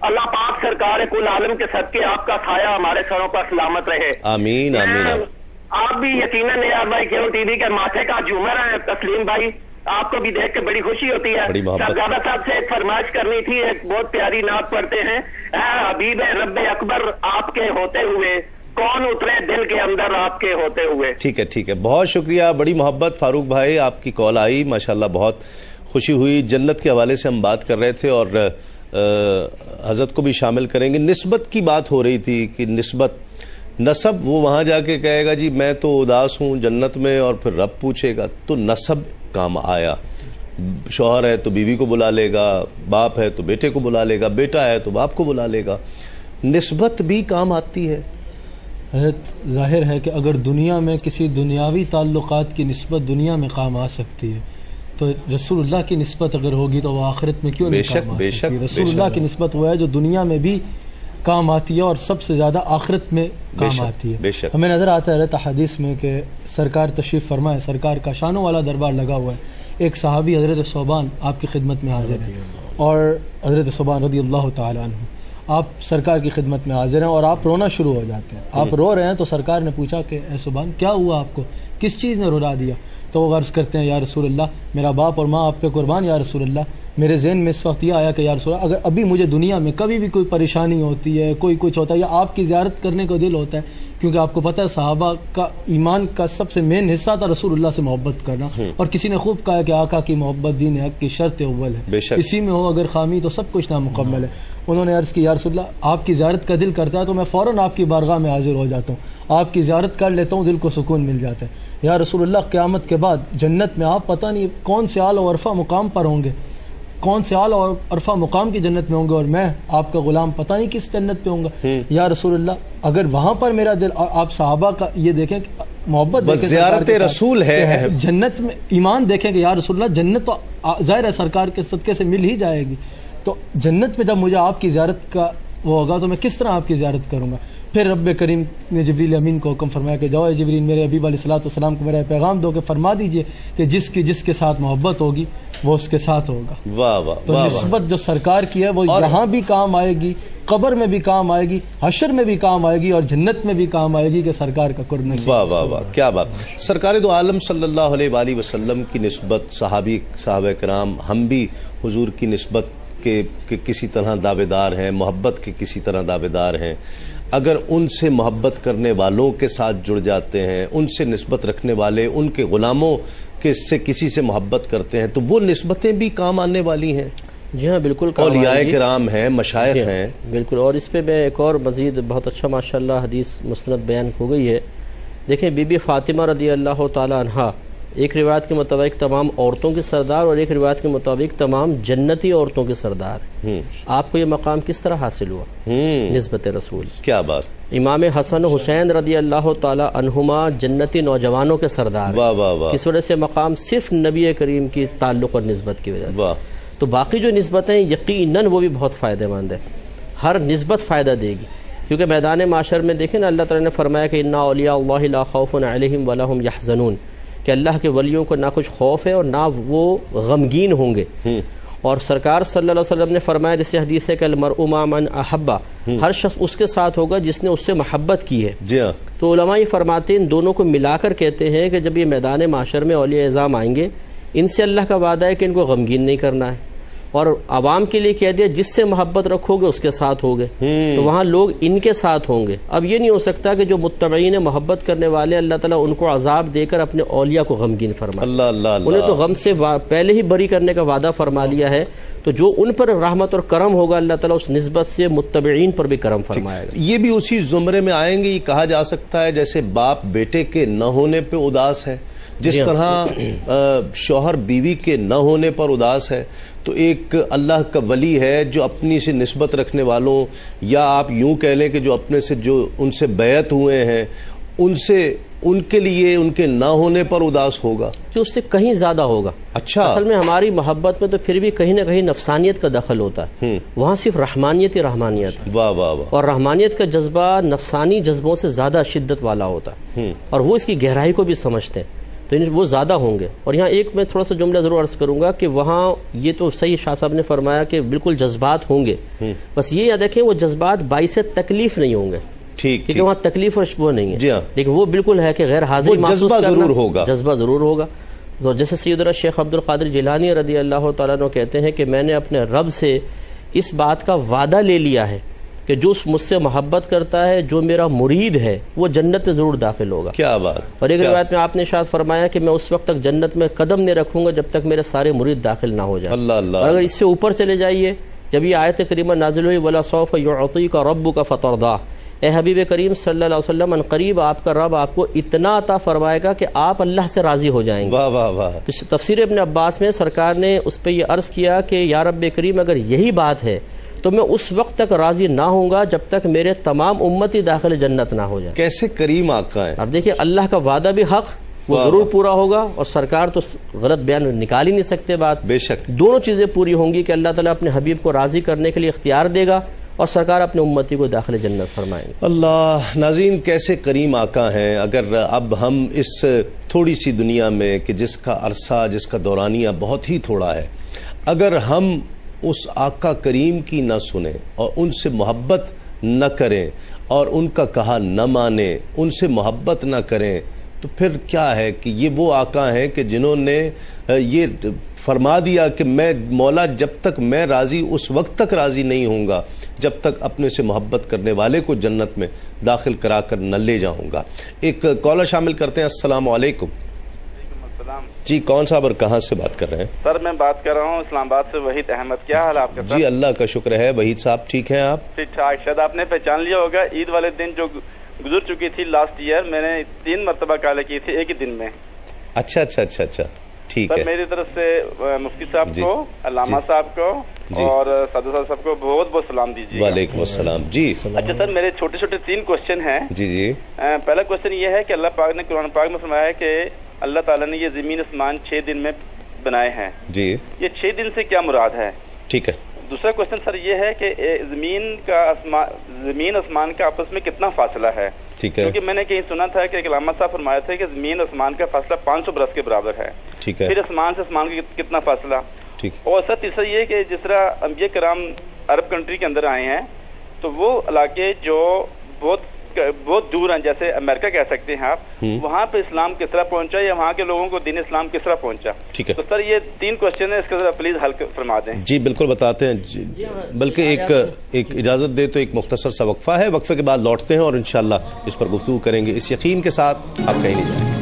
اللہ پاک سرکار کل عالم کے صدقے آپ کا سایہ ہمارے سروں پر سلامت رہے. آمین آمین. آپ بھی یقیناً ARY کیو ٹی وی کے ماتھے کا جھومر ہیں. تسلیم بھائی آپ کو بھی دیکھ کے بڑی خوشی ہوتی ہے. شہزادہ صاحب سے ایک فرمائش کرنی تھی, ایک بہت پیاری نعت پڑھتے ہیں, اے حبیب رب اکبر آپ کے ہوتے ہوئے کون اترے دل کے اندر آپ کے ہوتے ہوئے. ٹھیک ہے ٹھیک ہے, بہت شکریہ, بڑی محبت. فاروق بھائی آپ کی کال آئی, ماشاءاللہ بہت خوشی ہوئی. جنت کے حوالے سے ہم بات کر رہے تھے اور حضرت کو بھی شامل کریں گے. نسبت کی بات ہو رہی تھی کہ نسب وہ وہاں جا کے کہے گا جی میں تو اداس ہوں جنت میں, اور پھر رب پوچھے گا تو نسب کام آیا. شوہر ہے تو بیوی کو بلا لے گا, باپ ہے تو بیٹے کو بلا لے گا, بیٹا ہے تو باپ کو بلا لے گا. نسبت بھی کام آتی ہے. حضرت ظاہر ہے کہ اگر دنیا میں کسی دنیاوی تعلقات کی نسبت دنیا میں کام آ سکتی ہے تو رسول اللہ کی نسبت اگر ہوگی تو وہ آخرت میں کیوں نہیں کام آ سکتی. رسول اللہ کی نسبت وہ ہے جو دنیا میں بھی کام آتی ہے اور سب سے زیادہ آخرت میں کام آتی ہے. ہمیں نظر آتا ہے حدیث میں کہ سرکار تشریف فرمائے, سرکار کا شانوں والا دربار لگا ہوا ہے. ایک صحابی حضرت ثوبان آپ کی خدمت میں حاضر ہیں اور حضرت ثوبان رضی اللہ تعالی عنہ آپ سرکار کی خدمت میں حاضر ہیں اور آپ رونا شروع ہو جاتے ہیں. آپ رو رہے ہیں تو سرکار نے پوچھا کہ اے ثوبان کیا ہوا آپ کو, کس چیز نے رلا دیا؟ تو وہ عرض کرتے ہیں یا رسول اللہ میرا باپ اور ماں آپ پہ قربان یا رسول اللہ. میرے ذہن میں اس وقت یہ آیا کہ یا رسول اللہ اگر ابھی مجھے دنیا میں کبھی بھی کوئی پریشانی ہوتی ہے, کوئی کچھ ہوتا ہے یا آپ کی زیارت کرنے کو دل ہوتا ہے, کیونکہ آپ کو پتہ ہے صحابہ کا ایمان کا سب سے مین حصہ تھا رسول اللہ سے محبت کرنا, اور کسی نے خوب کہا کہ آقا کی محبت دین حق کی شرط اول ہے, اسی میں ہو اگر خامی تو سب کچھ نامکمل ہے. انہوں نے عرض کی یا رسول اللہ آپ کی زیارت کا دل کرتا ہے تو میں فوراً آپ کی بارگاہ میں حاضر ہو جاتا ہوں, آپ کی زیارت کر لیتا ہوں, دل کو سکون مل جاتا ہے. یا رسول اللہ قیامت کے بعد جنت میں آپ پتہ نہیں کون سے اعلیٰ و عرفہ مقام پر ہوں گے, کون سے اعلیٰ اور عرفہ مقام کی جنت میں ہوں گے, اور میں آپ کا غلام پتہ نہیں کس جنت پہ ہوں گا. یا رسول اللہ اگر وہاں پر میرا دل, آپ صحابہ کا یہ دیکھیں کہ محبت دیکھیں, زیارت رسول ہے جنت میں ایمان دیکھیں کہ یا رسول اللہ جنت تو ظاہر ہے سرکار کے صدقے سے مل ہی جائے گی, تو جنت میں جب مجھے آپ کی زیارت کا وہ ہوگا تو میں کس طرح آپ کی زیارت کروں گا. پھر رب کریم نے جبریل امین کو حکم فرمایا کہ جاؤ جبریل میرے حبیب علیہ الصلوۃ والسلام کو میرا پیغام دو کہ فرما دیجئے کہ جس کے ساتھ محبت ہوگی وہ اس کے ساتھ ہوگا. واہ واہ. تو نسبت جو سرکار کی ہے وہ یہاں بھی کام آئے گی, قبر میں بھی کام آئے گی, حشر میں بھی کام آئے گی, اور جنت میں بھی کام آئے گی کہ سرکار کا قرب نصیب. واہ واہ واہ کیا بات. سرکار دو عالم صلی اللہ علیہ وآلہ وسلم کی نسبت, صحابہ کرام ہم بھی حضور کی نسبت کے کسی طرح دعوے دار ہیں, محبت کے کسی طرح دعوے دار ہیں. اگر ان سے محبت کرنے والوں کے ساتھ جڑ جاتے ہیں, ان سے نسبت رکھنے والے ان کے غلاموں کے سے کسی سے محبت کرتے ہیں تو وہ نسبتیں بھی کام آنے والی ہیں. جی ہاں بالکل، اولیاء کرام ہیں، مشائخ ہیں، بالکل. اور اس پہ میں ایک اور مزید بہت اچھا ماشاءاللہ حدیث مستند بیان ہو گئی ہے. دیکھیں بی بی فاطمہ رضی اللہ تعالی عنہا ایک روایت کے مطابق تمام عورتوں کی سردار اور ایک روایت کے مطابق تمام جنتی عورتوں کی سردار. آپ کو یہ مقام کس طرح حاصل ہوا؟ نسبت رسول. کیا بات. امام حسن حسین رضی اللہ تعالی عنہما جنتی نوجوانوں کے سردار. واہ واہ واہ. کس وجہ سے مقام؟ صرف نبی کریم کی تعلق اور نسبت کی وجہ سے. واہ. تو باقی جو نسبتیں یقیناً وہ بھی بہت فائدہ مند ہے. ہر نسبت فائدہ دے گی، کیونکہ میدان معاشر میں دیکھیں نا اللہ تعالیٰ نے فرمایا کہ انا اولیاء اللہ لا خوف علیہم ولا هم یحزنون، کہ اللہ کے ولیوں کو نہ کچھ خوف ہے اور نہ وہ غمگین ہوں گے. اور سرکار صلی اللہ علیہ وسلم نے فرمایا جیسے حدیث ہے کہ المرء مع من احبا، ہر شخص اس کے ساتھ ہوگا جس نے اس سے محبت کی ہے. جی ہاں. تو علماء یہ فرماتے ہیں ان دونوں کو ملا کر کہتے ہیں کہ جب یہ میدان معاشر میں اولیاء اعظام آئیں گے، ان سے اللہ کا وعدہ ہے کہ ان کو غمگین نہیں کرنا ہے، اور عوام کے لیے کہہ دیا جس سے محبت رکھو گے اس کے ساتھ ہوگے. تو وہاں لوگ ان کے ساتھ ہوں گے. اب یہ نہیں ہو سکتا کہ جو متبعین محبت کرنے والے اللہ تعالیٰ ان کو عذاب دے کر اپنے اولیاء کو غمگین فرمائے. اللہ اللہ اللہ. انہیں تو غم سے پہلے ہی بری کرنے کا وعدہ فرما لیا ہے. تو جو ان پر رحمت اور کرم ہوگا اللہ تعالیٰ اس نسبت سے متبعین پر بھی کرم فرمائے گا. یہ بھی اسی زمرے میں آئیں گے. یہ کہا جا سکتا ہے جیسے باپ بیٹے کے نہ ہونے پہ اداس ہے، جس طرح شوہر بیوی کے نہ ہونے پر اداس ہے، تو ایک اللہ کا ولی ہے جو اپنی سے نسبت رکھنے والوں، یا آپ یوں کہہ لیں کہ جو اپنے سے جو ان سے بیعت ہوئے ہیں ان کے لیے ان کے نہ ہونے پر اداس ہوگا، جو اس سے کہیں زیادہ ہوگا. اچھا. اصل میں ہماری محبت میں تو پھر بھی کہیں نہ کہیں نفسانیت کا دخل ہوتا ہے. وہاں صرف رحمانیت ہی رحمانیت. واہ واہ واہ. اور رحمانیت کا جذبہ نفسانی جذبوں سے زیادہ شدت والا ہوتا ہے، اور وہ اس کی گہرائی کو بھی سمجھتے ہیں، تو وہ زیادہ ہوں گے. اور یہاں ایک میں تھوڑا سا جملہ ضرور عرض کروں گا کہ وہاں یہ تو صحیح شاہ صاحب نے فرمایا کہ بالکل جذبات ہوں گے، بس یہ یاد رکھیں وہ جذبات باعث تکلیف نہیں ہوں گے. ٹھیک. کیونکہ وہاں تکلیف اور وہ نہیں ہے. جی ہاں. لیکن وہ بالکل ہے کہ غیر حاضری محسوس کرنا، ضرور ہوگا. جذبہ ضرور ہوگا. تو جیسے سیدنا شیخ عبد القادر جیلانی رضی اللہ تعالیٰ عنہ کہتے ہیں کہ میں نے اپنے رب سے اس بات کا وعدہ لے لیا ہے کہ جو مجھ سے محبت کرتا ہے، جو میرا مرید ہے، وہ جنت میں ضرور داخل ہوگا. کیا بات. اور ایک روایت میں آپ نے ارشاد فرمایا کہ میں اس وقت تک جنت میں قدم نہیں رکھوں گا جب تک میرے سارے مرید داخل نہ ہو جائیں. اللہ اللہ. اور اگر اس سے اوپر چلے جائیے، جب یہ آیت کریمہ نازل ہوئی وَلَسَوْفَ يُعْطِيكَ رَبُّكَ فَتَرْضَىٰ، اے حبیب کریم صلی اللہ علیہ وسلم، ان قریب آپ کا رب آپ کو اتنا عطا فرمائے گا کہ آپ اللہ سے راضی ہو جائیں گے. واہ واہ واہ. تو تفسیر ابن عباس میں سرکار نے اس پہ یہ عرض کیا کہ یا رب کریم اگر یہی بات ہے تو میں اس وقت تک راضی نہ ہوں گا جب تک میرے تمام امتی داخل جنت نہ ہو جائے. کیسے کریم آقا ہیں. اب دیکھیں اللہ کا وعدہ بھی حق، وہ ضرور پورا ہوگا، اور سرکار تو غلط بیان نکال ہی نہیں سکتے بات. بے شک دونوں چیزیں پوری ہوں گی کہ اللہ تعالیٰ اپنے حبیب کو راضی کرنے کے لیے اختیار دے گا اور سرکار اپنے امتی کو داخل جنت فرمائیں گے. اللہ. ناظرین کیسے کریم آقا ہیں. اگر اب ہم اس تھوڑی سی دنیا میں کہ جس کا عرصہ، جس کا دورانیہ بہت ہی تھوڑا ہے، اگر ہم اس آقا کریم کی نہ سنیں اور ان سے محبت نہ کریں اور ان کا کہا نہ مانیں، ان سے محبت نہ کریں، تو پھر کیا ہے کہ یہ وہ آقا ہیں کہ جنہوں نے یہ فرما دیا کہ میں مولا جب تک میں راضی اس وقت تک راضی نہیں ہوں گا جب تک اپنے سے محبت کرنے والے کو جنت میں داخل کرا کر نہ لے جاؤں گا. ایک کالر شامل کرتے ہیں. السلام علیکم. جی کون صاحب اور کہاں سے بات کر رہے ہیں؟ سر میں بات کر رہا ہوں اسلام آباد سے. وحید احمد. کیا حال آپ کا؟ جی اللہ کا شکر ہے. وحید صاحب ٹھیک ہیں آپ؟ ٹھیک ٹھاک. شاید آپ نے پہچان لیا ہوگا عید والے دن جو گزر چکی تھی لاسٹ ایئر، میں نے 3 مرتبہ کالیں کی تھی ایک ہی دن میں. اچھا اچھا اچھا اچھا ٹھیک ہے. میری طرف سے مفتی صاحب کو، علامہ صاحب کو اور سادہ صاحب کو بہت بہت سلام دیجیے. وعلیکم السلام. جی اچھا سر میرے چھوٹے چھوٹے 3 کوشچن ہیں. جی جی. پہلا کوشچن یہ ہے کہ اللہ پاک نے قرآن پاک میں فرمایا ہے کہ اللہ تعالیٰ نے یہ زمین آسمان 6 دن میں بنائے ہیں. جی یہ 6 دن سے کیا مراد ہے؟ ٹھیک ہے. دوسرا کوشچن سر یہ ہے کہ زمین آسمان کا آپس میں کتنا فاصلہ ہے؟ ٹھیک ہے. کیونکہ میں نے کہیں سنا تھا کہ علامہ صاحب فرمایا تھا کہ زمین آسمان کا فاصلہ 500 برس کے برابر ہے. ٹھیک ہے. پھر آسمان سے آسمان کا کتنا فاصلہ؟ ٹھیک. اور سر تیسرا یہ کہ جس طرح انبیاء کرام عرب کنٹری کے اندر آئے ہیں تو وہ علاقے جو بہت دور ہیں، جیسے امریکہ کہہ سکتے ہیں آپ، وہاں پہ اسلام کس طرح پہنچا یا وہاں کے لوگوں کو دین اسلام کس طرح پہنچا؟ ٹھیک ہے. تو سر یہ 3 کوشچن ہے، اس کا ذرا پلیز حل فرما دیں. جی بالکل بتاتے ہیں. بلکہ ایک اجازت دے تو ایک مختصر سا وقفہ ہے، وقفے کے بعد لوٹتے ہیں اور انشاءاللہ اس پر گفتگو کریں گے اس یقین کے ساتھ آپ کہیں نہیں جائیں.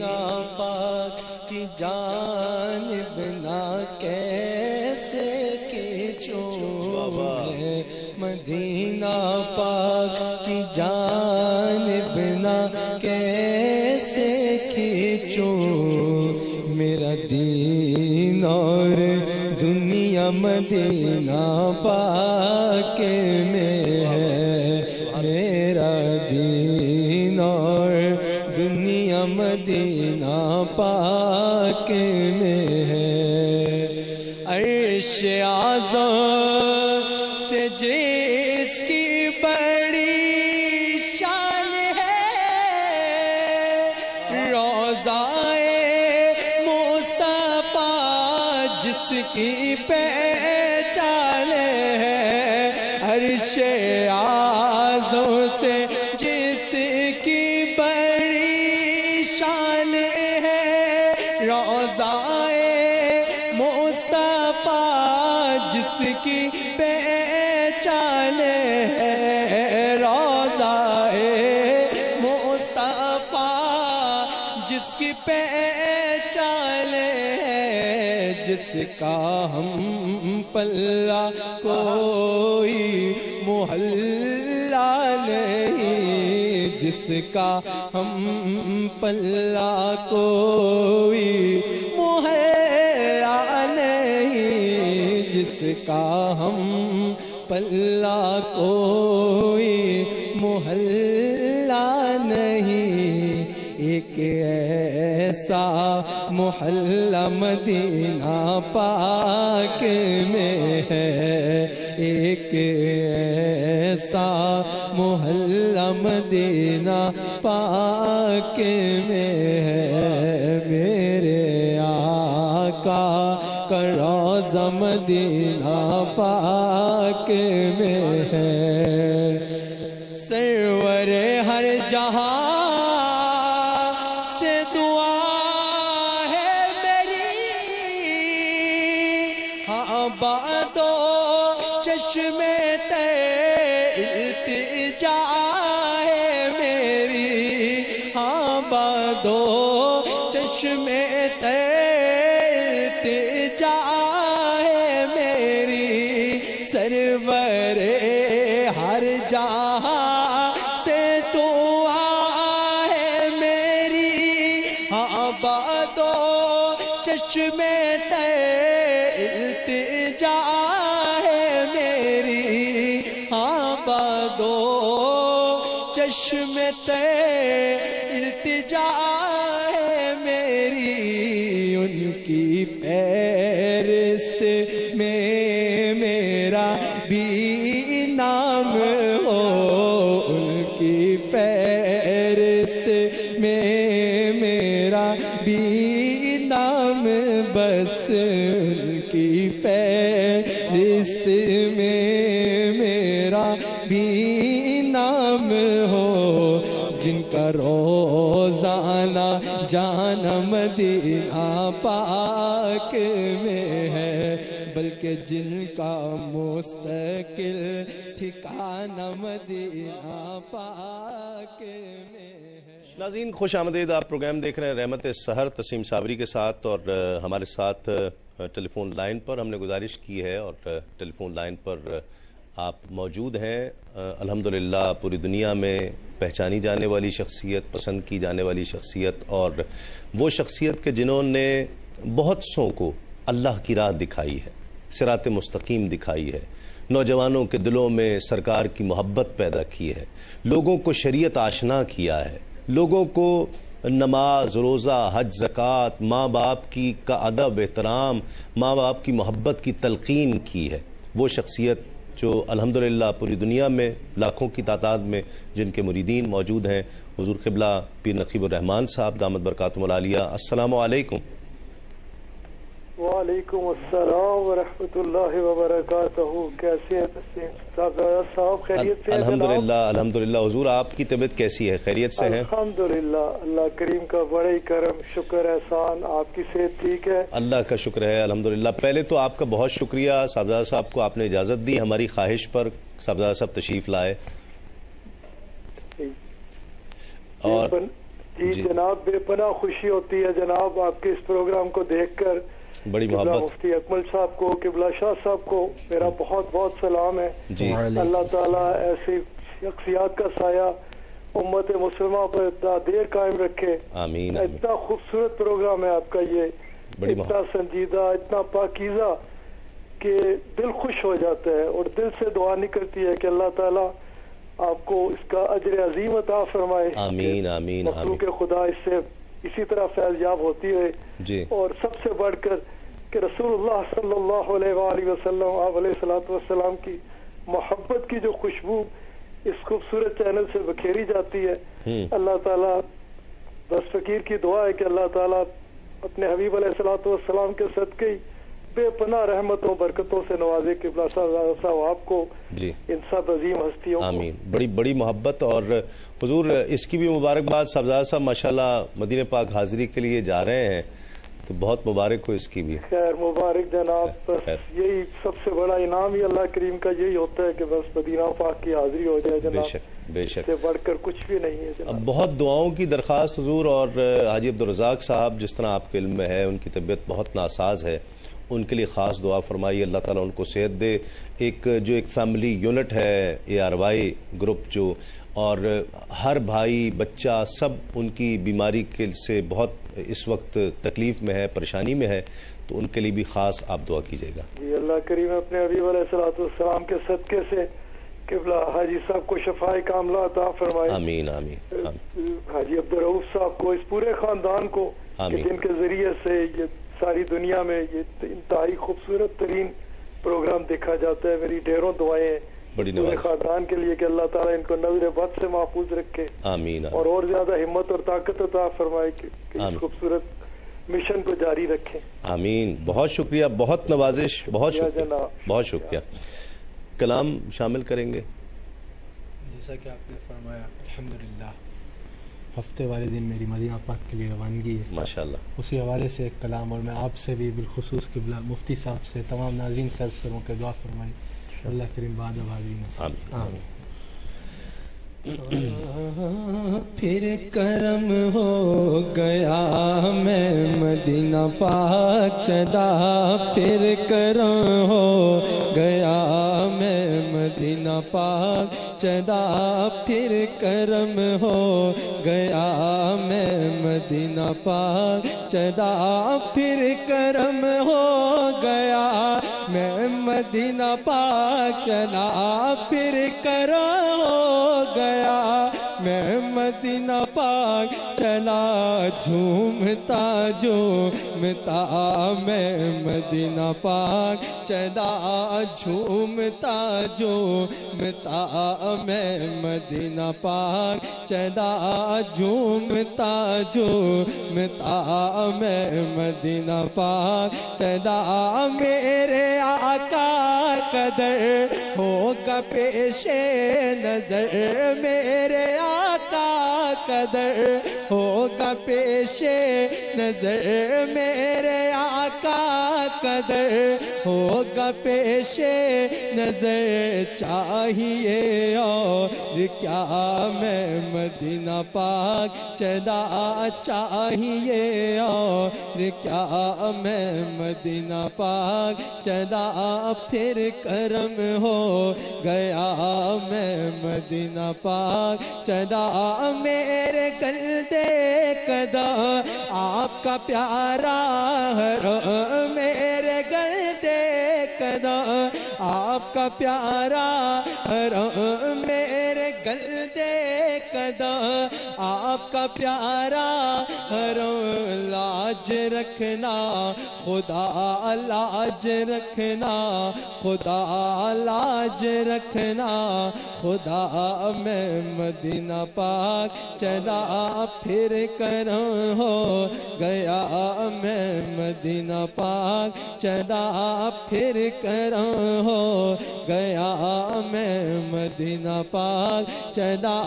مدینہ پاک کی جانب نہ کیسے کھینچوں، مدینہ پاک کی جانب نہ کیسے کھینچوں، میرا دین اور دنیا مدینہ پاک میں ہے، میرا دین اور دنیا مدینہ پاک میں ہے۔ عرش اعظم سے جس کی بڑی شان ہے، روضائے مصطفیٰ جس کی پہچان ہے، عرش اعظم سے جس کی بڑی شان ہے، روضائے مصطفیٰ جس کی پہچان ہے، روضائے مصطفیٰ جس کی پہچان ہے، جس کا ہم پلہ کوئی محلہ نہیں، جس کا ہم پلہ کوئی محلہ نہیں، جس کا ہم پلہ کوئی محلہ نہیں، ایک ایسا محلہ مدینہ پاک میں ہے، ایک ایسا محلہ مدینہ پاک میں ہے، میرے آقا کا روضہ مدینہ پاک میں ہے، سرور ہر جہاں سے دعا ہے میری، ہاں بادو چشمے تے التجا ہے میری، ہاں بادو چشمے تے التجا ہے میری، سرور ہر جہاں سے دعا ہے میری، ہاں بادو چشمے تے التجا ہے میری، ہاں بادو چشمے تے التجا ہے میری، ان کی فہرست میں میرا بھی نام ہو، ان کی فہرست میں میرا بھی نام، بس ان کی فہرست میں میرا بھی نام ہو، جن کا روزانہ جانا مدینہ پاک میں ہے، بلکہ جن کا مستقل ٹھکانہ مدینہ پاک میں ہے۔ ناظرین خوش آمدید، آپ پروگرام دیکھ رہے ہیں رحمت سحر تسیم صابری کے ساتھ، اور ہمارے ساتھ ٹیلی فون لائن پر ہم نے گزارش کی ہے اور ٹیلی فون لائن پر آپ موجود ہیں، الحمدللہ پوری دنیا میں پہچانی جانے والی شخصیت، پسند کی جانے والی شخصیت، اور وہ شخصیت کہ جنہوں نے بہت سو کو اللہ کی راہ دکھائی ہے، صراط مستقیم دکھائی ہے، نوجوانوں کے دلوں میں سرکار کی محبت پیدا کی ہے، لوگوں کو شریعت آشنا کیا ہے، لوگوں کو نماز، روزہ، حج، زکوٰۃ، ماں باپ کا ادب، احترام، ماں باپ کی محبت کی تلقین کی ہے، وہ شخصیت جو الحمدللہ پوری دنیا میں لاکھوں کی تعداد میں جن کے مریدین موجود ہیں، حضور قبلہ پیر نقیب الرحمان صاحب دامت برکاتہم العالیہ۔ السلام علیکم۔ وعلیکم السلام ورحمۃ اللہ وبرکاتہ، کیسے ہیں صاحب؟ خیریت سے؟ الحمدللہ حضور، آپ کی طبیعت کیسی ہے؟ خیریت سے ہیں؟ الحمدللہ، اللہ کریم کا بڑا ہی کرم، شکر احسان، آپ کی صحت ٹھیک ہے؟ اللہ کا شکر ہے الحمدللہ۔ پہلے تو آپ کا بہت شکریہ، صاحبزادہ صاحب کو آپ نے اجازت دی، ہماری خواہش پر صاحبزادہ صاحب تشریف لائے، اور جی جناب بے پناہ خوشی ہوتی ہے جناب آپ کے اس پروگرام کو دیکھ کر. بڑی محبت. مفتی اکمل صاحب کو, قبلہ شاہ صاحب کو میرا بہت بہت سلام ہے. اللہ تعالیٰ ایسی شخصیات کا سایہ امت مسلمہ پر اتنا دیر قائم رکھے. آمین. اتنا خوبصورت پروگرام ہے آپ کا یہ, اتنا سنجیدہ, اتنا پاکیزہ کہ دل خوش ہو جاتا ہے اور دل سے دعا نکلتی ہے کہ اللہ تعالیٰ آپ کو اس کا اجر عظیم عطا فرمائے. آمین آمین. مخلوق خدا اس سے اسی طرح فیض یاب ہوتی ہے. جی. اور سب سے بڑھ کر کہ رسول اللہ صلی اللہ علیہ وآلہ وسلم آپ علیہ الصلوۃ والسلام کی محبت کی جو خوشبو اس خوبصورت چینل سے بکھیری جاتی ہے. اللہ تعالیٰ بس فقیر کی دعا ہے کہ اللہ تعالیٰ اپنے حبیب علیہ الصلوۃ والسلام کے صدقے بے پناہ رحمتوں برکتوں سے نوازے قبلہ صاحب آپ کو, ان سب عظیم ہستیوں. آمین. بڑی بڑی محبت. اور حضور اس کی بھی مبارکباد. صاحبزادہ صاحب ماشاءاللہ مدینہ پاک حاضری کے لیے جا رہے ہیں تو بہت مبارک ہو اس کی بھی. خیر مبارک جناب. یہی سب سے بڑا انعام ہی اللہ کریم کا یہی ہوتا ہے کہ بس مدینہ پاک کی حاضری ہو جائے جناب. بے شک بے شک. سے بڑھ کر کچھ بھی نہیں ہے جناب. بہت دعاؤں کی درخواست حضور. اور حاجی عبدالرزاق صاحب جس طرح آپ کے علم میں ہے ان کی طبیعت بہت ناساز ہے, ان کے لیے خاص دعا فرمائیے. اللہ تعالیٰ ان کو صحت دے. ایک فیملی یونٹ ہے ARY گروپ جو, اور ہر بھائی بچہ سب ان کی بیماری کے سے بہت اس وقت تکلیف میں ہے, پریشانی میں ہے, تو ان کے لیے بھی خاص آپ دعا کیجیے گا. جی اللہ کریم اپنے حبیب علیہ الصلوۃ والسلام کے صدقے سے قبلہ حاجی صاحب کو شفائے کاملہ عطا فرمائے. آمین آمین. حاجی عبدالرؤوف صاحب کو, اس پورے خاندان کو کہ جن کے ذریعے سے یہ ساری دنیا میں یہ انتہائی خوبصورت ترین پروگرام دیکھا جاتا ہے. میری ڈھیروں دعائیں پورے خاندان کے لیے کہ اللہ تعالیٰ ان کو نظر بد سے محفوظ رکھے. آمین. اور زیادہ ہمت اور طاقت عطا فرمائے کہ اس خوبصورت مشن کو جاری رکھیں. آمین. بہت شکریہ, بہت نوازش, بہت شکریہ, بہت شکریہ. کلام شامل کریں گے جیسا کہ آپ نے فرمایا. الحمدللہ ہفتے والے دن میری مدینہ پاک کے لیے روانگی ہے ماشاءاللہ. اسی حوالے سے ایک کلام, اور میں آپ سے بھی بالخصوص قبلہ مفتی صاحب سے تمام ناظرین سے عرض کروں کہ دعا فرمائیں. اللہ کریم بعد حاضرین. آمین. پھر کرم ہو گیا میں مدینہ پاک چدا, پھر کرم ہو گیا میں مدینہ پاک چدا, پھر کرم ہو گیا میں مدینہ پاک چدا, پھر کرم ہو گیا میں مدینہ پاک چلا, پھر کرم ہو گیا میں مدینہ پاک چلا, جھومتا جھومتا میں مدینہ پاک چلا, جھومتا جھومتا میں مدینہ پاک چلا, جھومتا جھومتا میں مدینہ پاک چلا. میرے آقا قدر ہوگا پیش نظر, میرے آقا قدر ہوگا پیش نظر, میرے آقا قدر ہوگا پیش نظر. چاہیے اور کیا میں مدینہ پاک چلا, چاہیے اور کیا میں مدینہ پاک چلا, پھر کرم ہو گیا میں مدینہ پاک چلا. میرے گلدے قدم آپ کا پیارا حرم, میرے گلدے قدم آپ کا پیارا حرم, میرے گلدے قدم آپ کا پیارا حرم. لاج رکھنا خدا, لاج رکھنا خدا, لاج رکھنا خدا, میں مدینہ پاک چلا, پھر کرم ہو گیا میں مدینہ پاک چلا, پھر کرم ہو گیا میں مدینہ پاک چلا.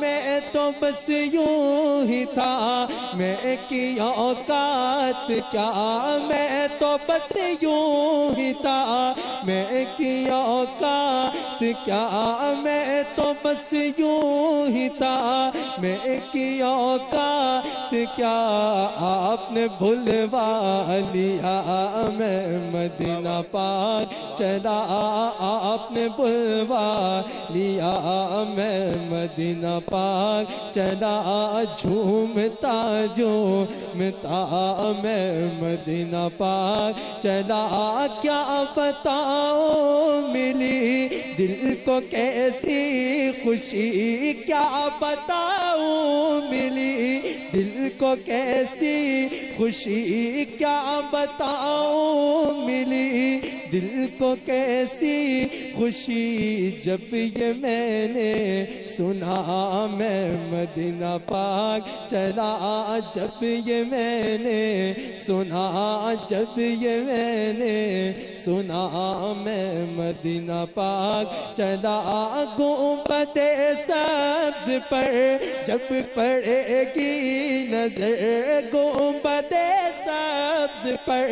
میں تو بس یوں ہی تھا میں کیوں کا اوقات کیا میں تو بس یوں ہی تھا میں کی اوقات کیا میں تو بس یوں ہی تھا میں کی اوقات کیا آپ نے بھلوا لیا میں مدینہ پاک چلا آپ نے بھلوا لیا میں مدینہ پاک چلا جھومتا جھومتا میں مدینہ پاک چلا کیا بتاؤں ملی دل کو کیسی خوشی کیا بتاؤں ملی دل کو کیسی خوشی کیا بتاؤں ملی دل کو کیسی خوشی جب یہ میں نے سنا میں مدینہ پاک چلا جب یہ میں نے سنا جب یہ میں نے سنا میں مدینہ پاک چلا گنبد سبز پر جب پڑے گی نظر گنبد سبز پر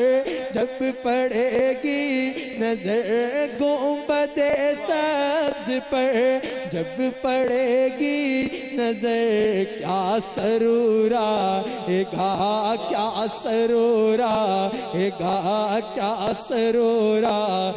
جب پڑے گی نظر گنبد سبز پر جب پڑے گی نظر کیا سرورا گا کیا سرورا گا کیا سرورا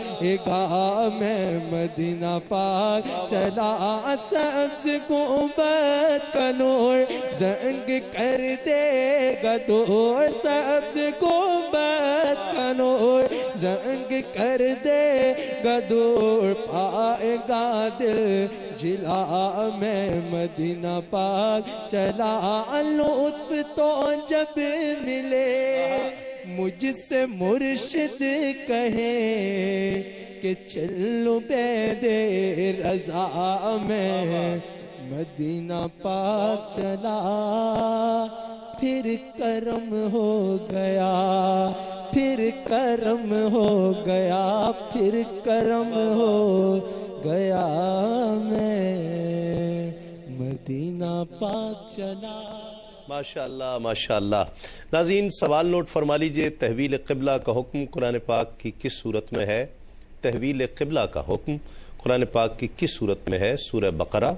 گا میں مدینہ پاک چلا سبز گنبد کا نور زنگ کر دے گا دور سبز گنبد کا نور زنگ کر دے گا دور پائے گا دل جلا میں مدینہ پاک چلا لطف تو جب ملے مجھ سے مرشد کہے کہ چلو بید رضا میں مدینہ پاک چلا پھر کرم ہو گیا پھر کرم ہو گیا پھر کرم ہو گیا میں مدینہ پاک چلا ماشاءاللہ ماشاءاللہ. ناظرین سوال نوٹ فرما لیجئے. تحویل قبلہ کا حکم قرآن پاک کی کس صورت میں ہے؟ تحویل قبلہ کا حکم قرآن پاک کی کس صورت میں ہے؟ سورہ بقرہ،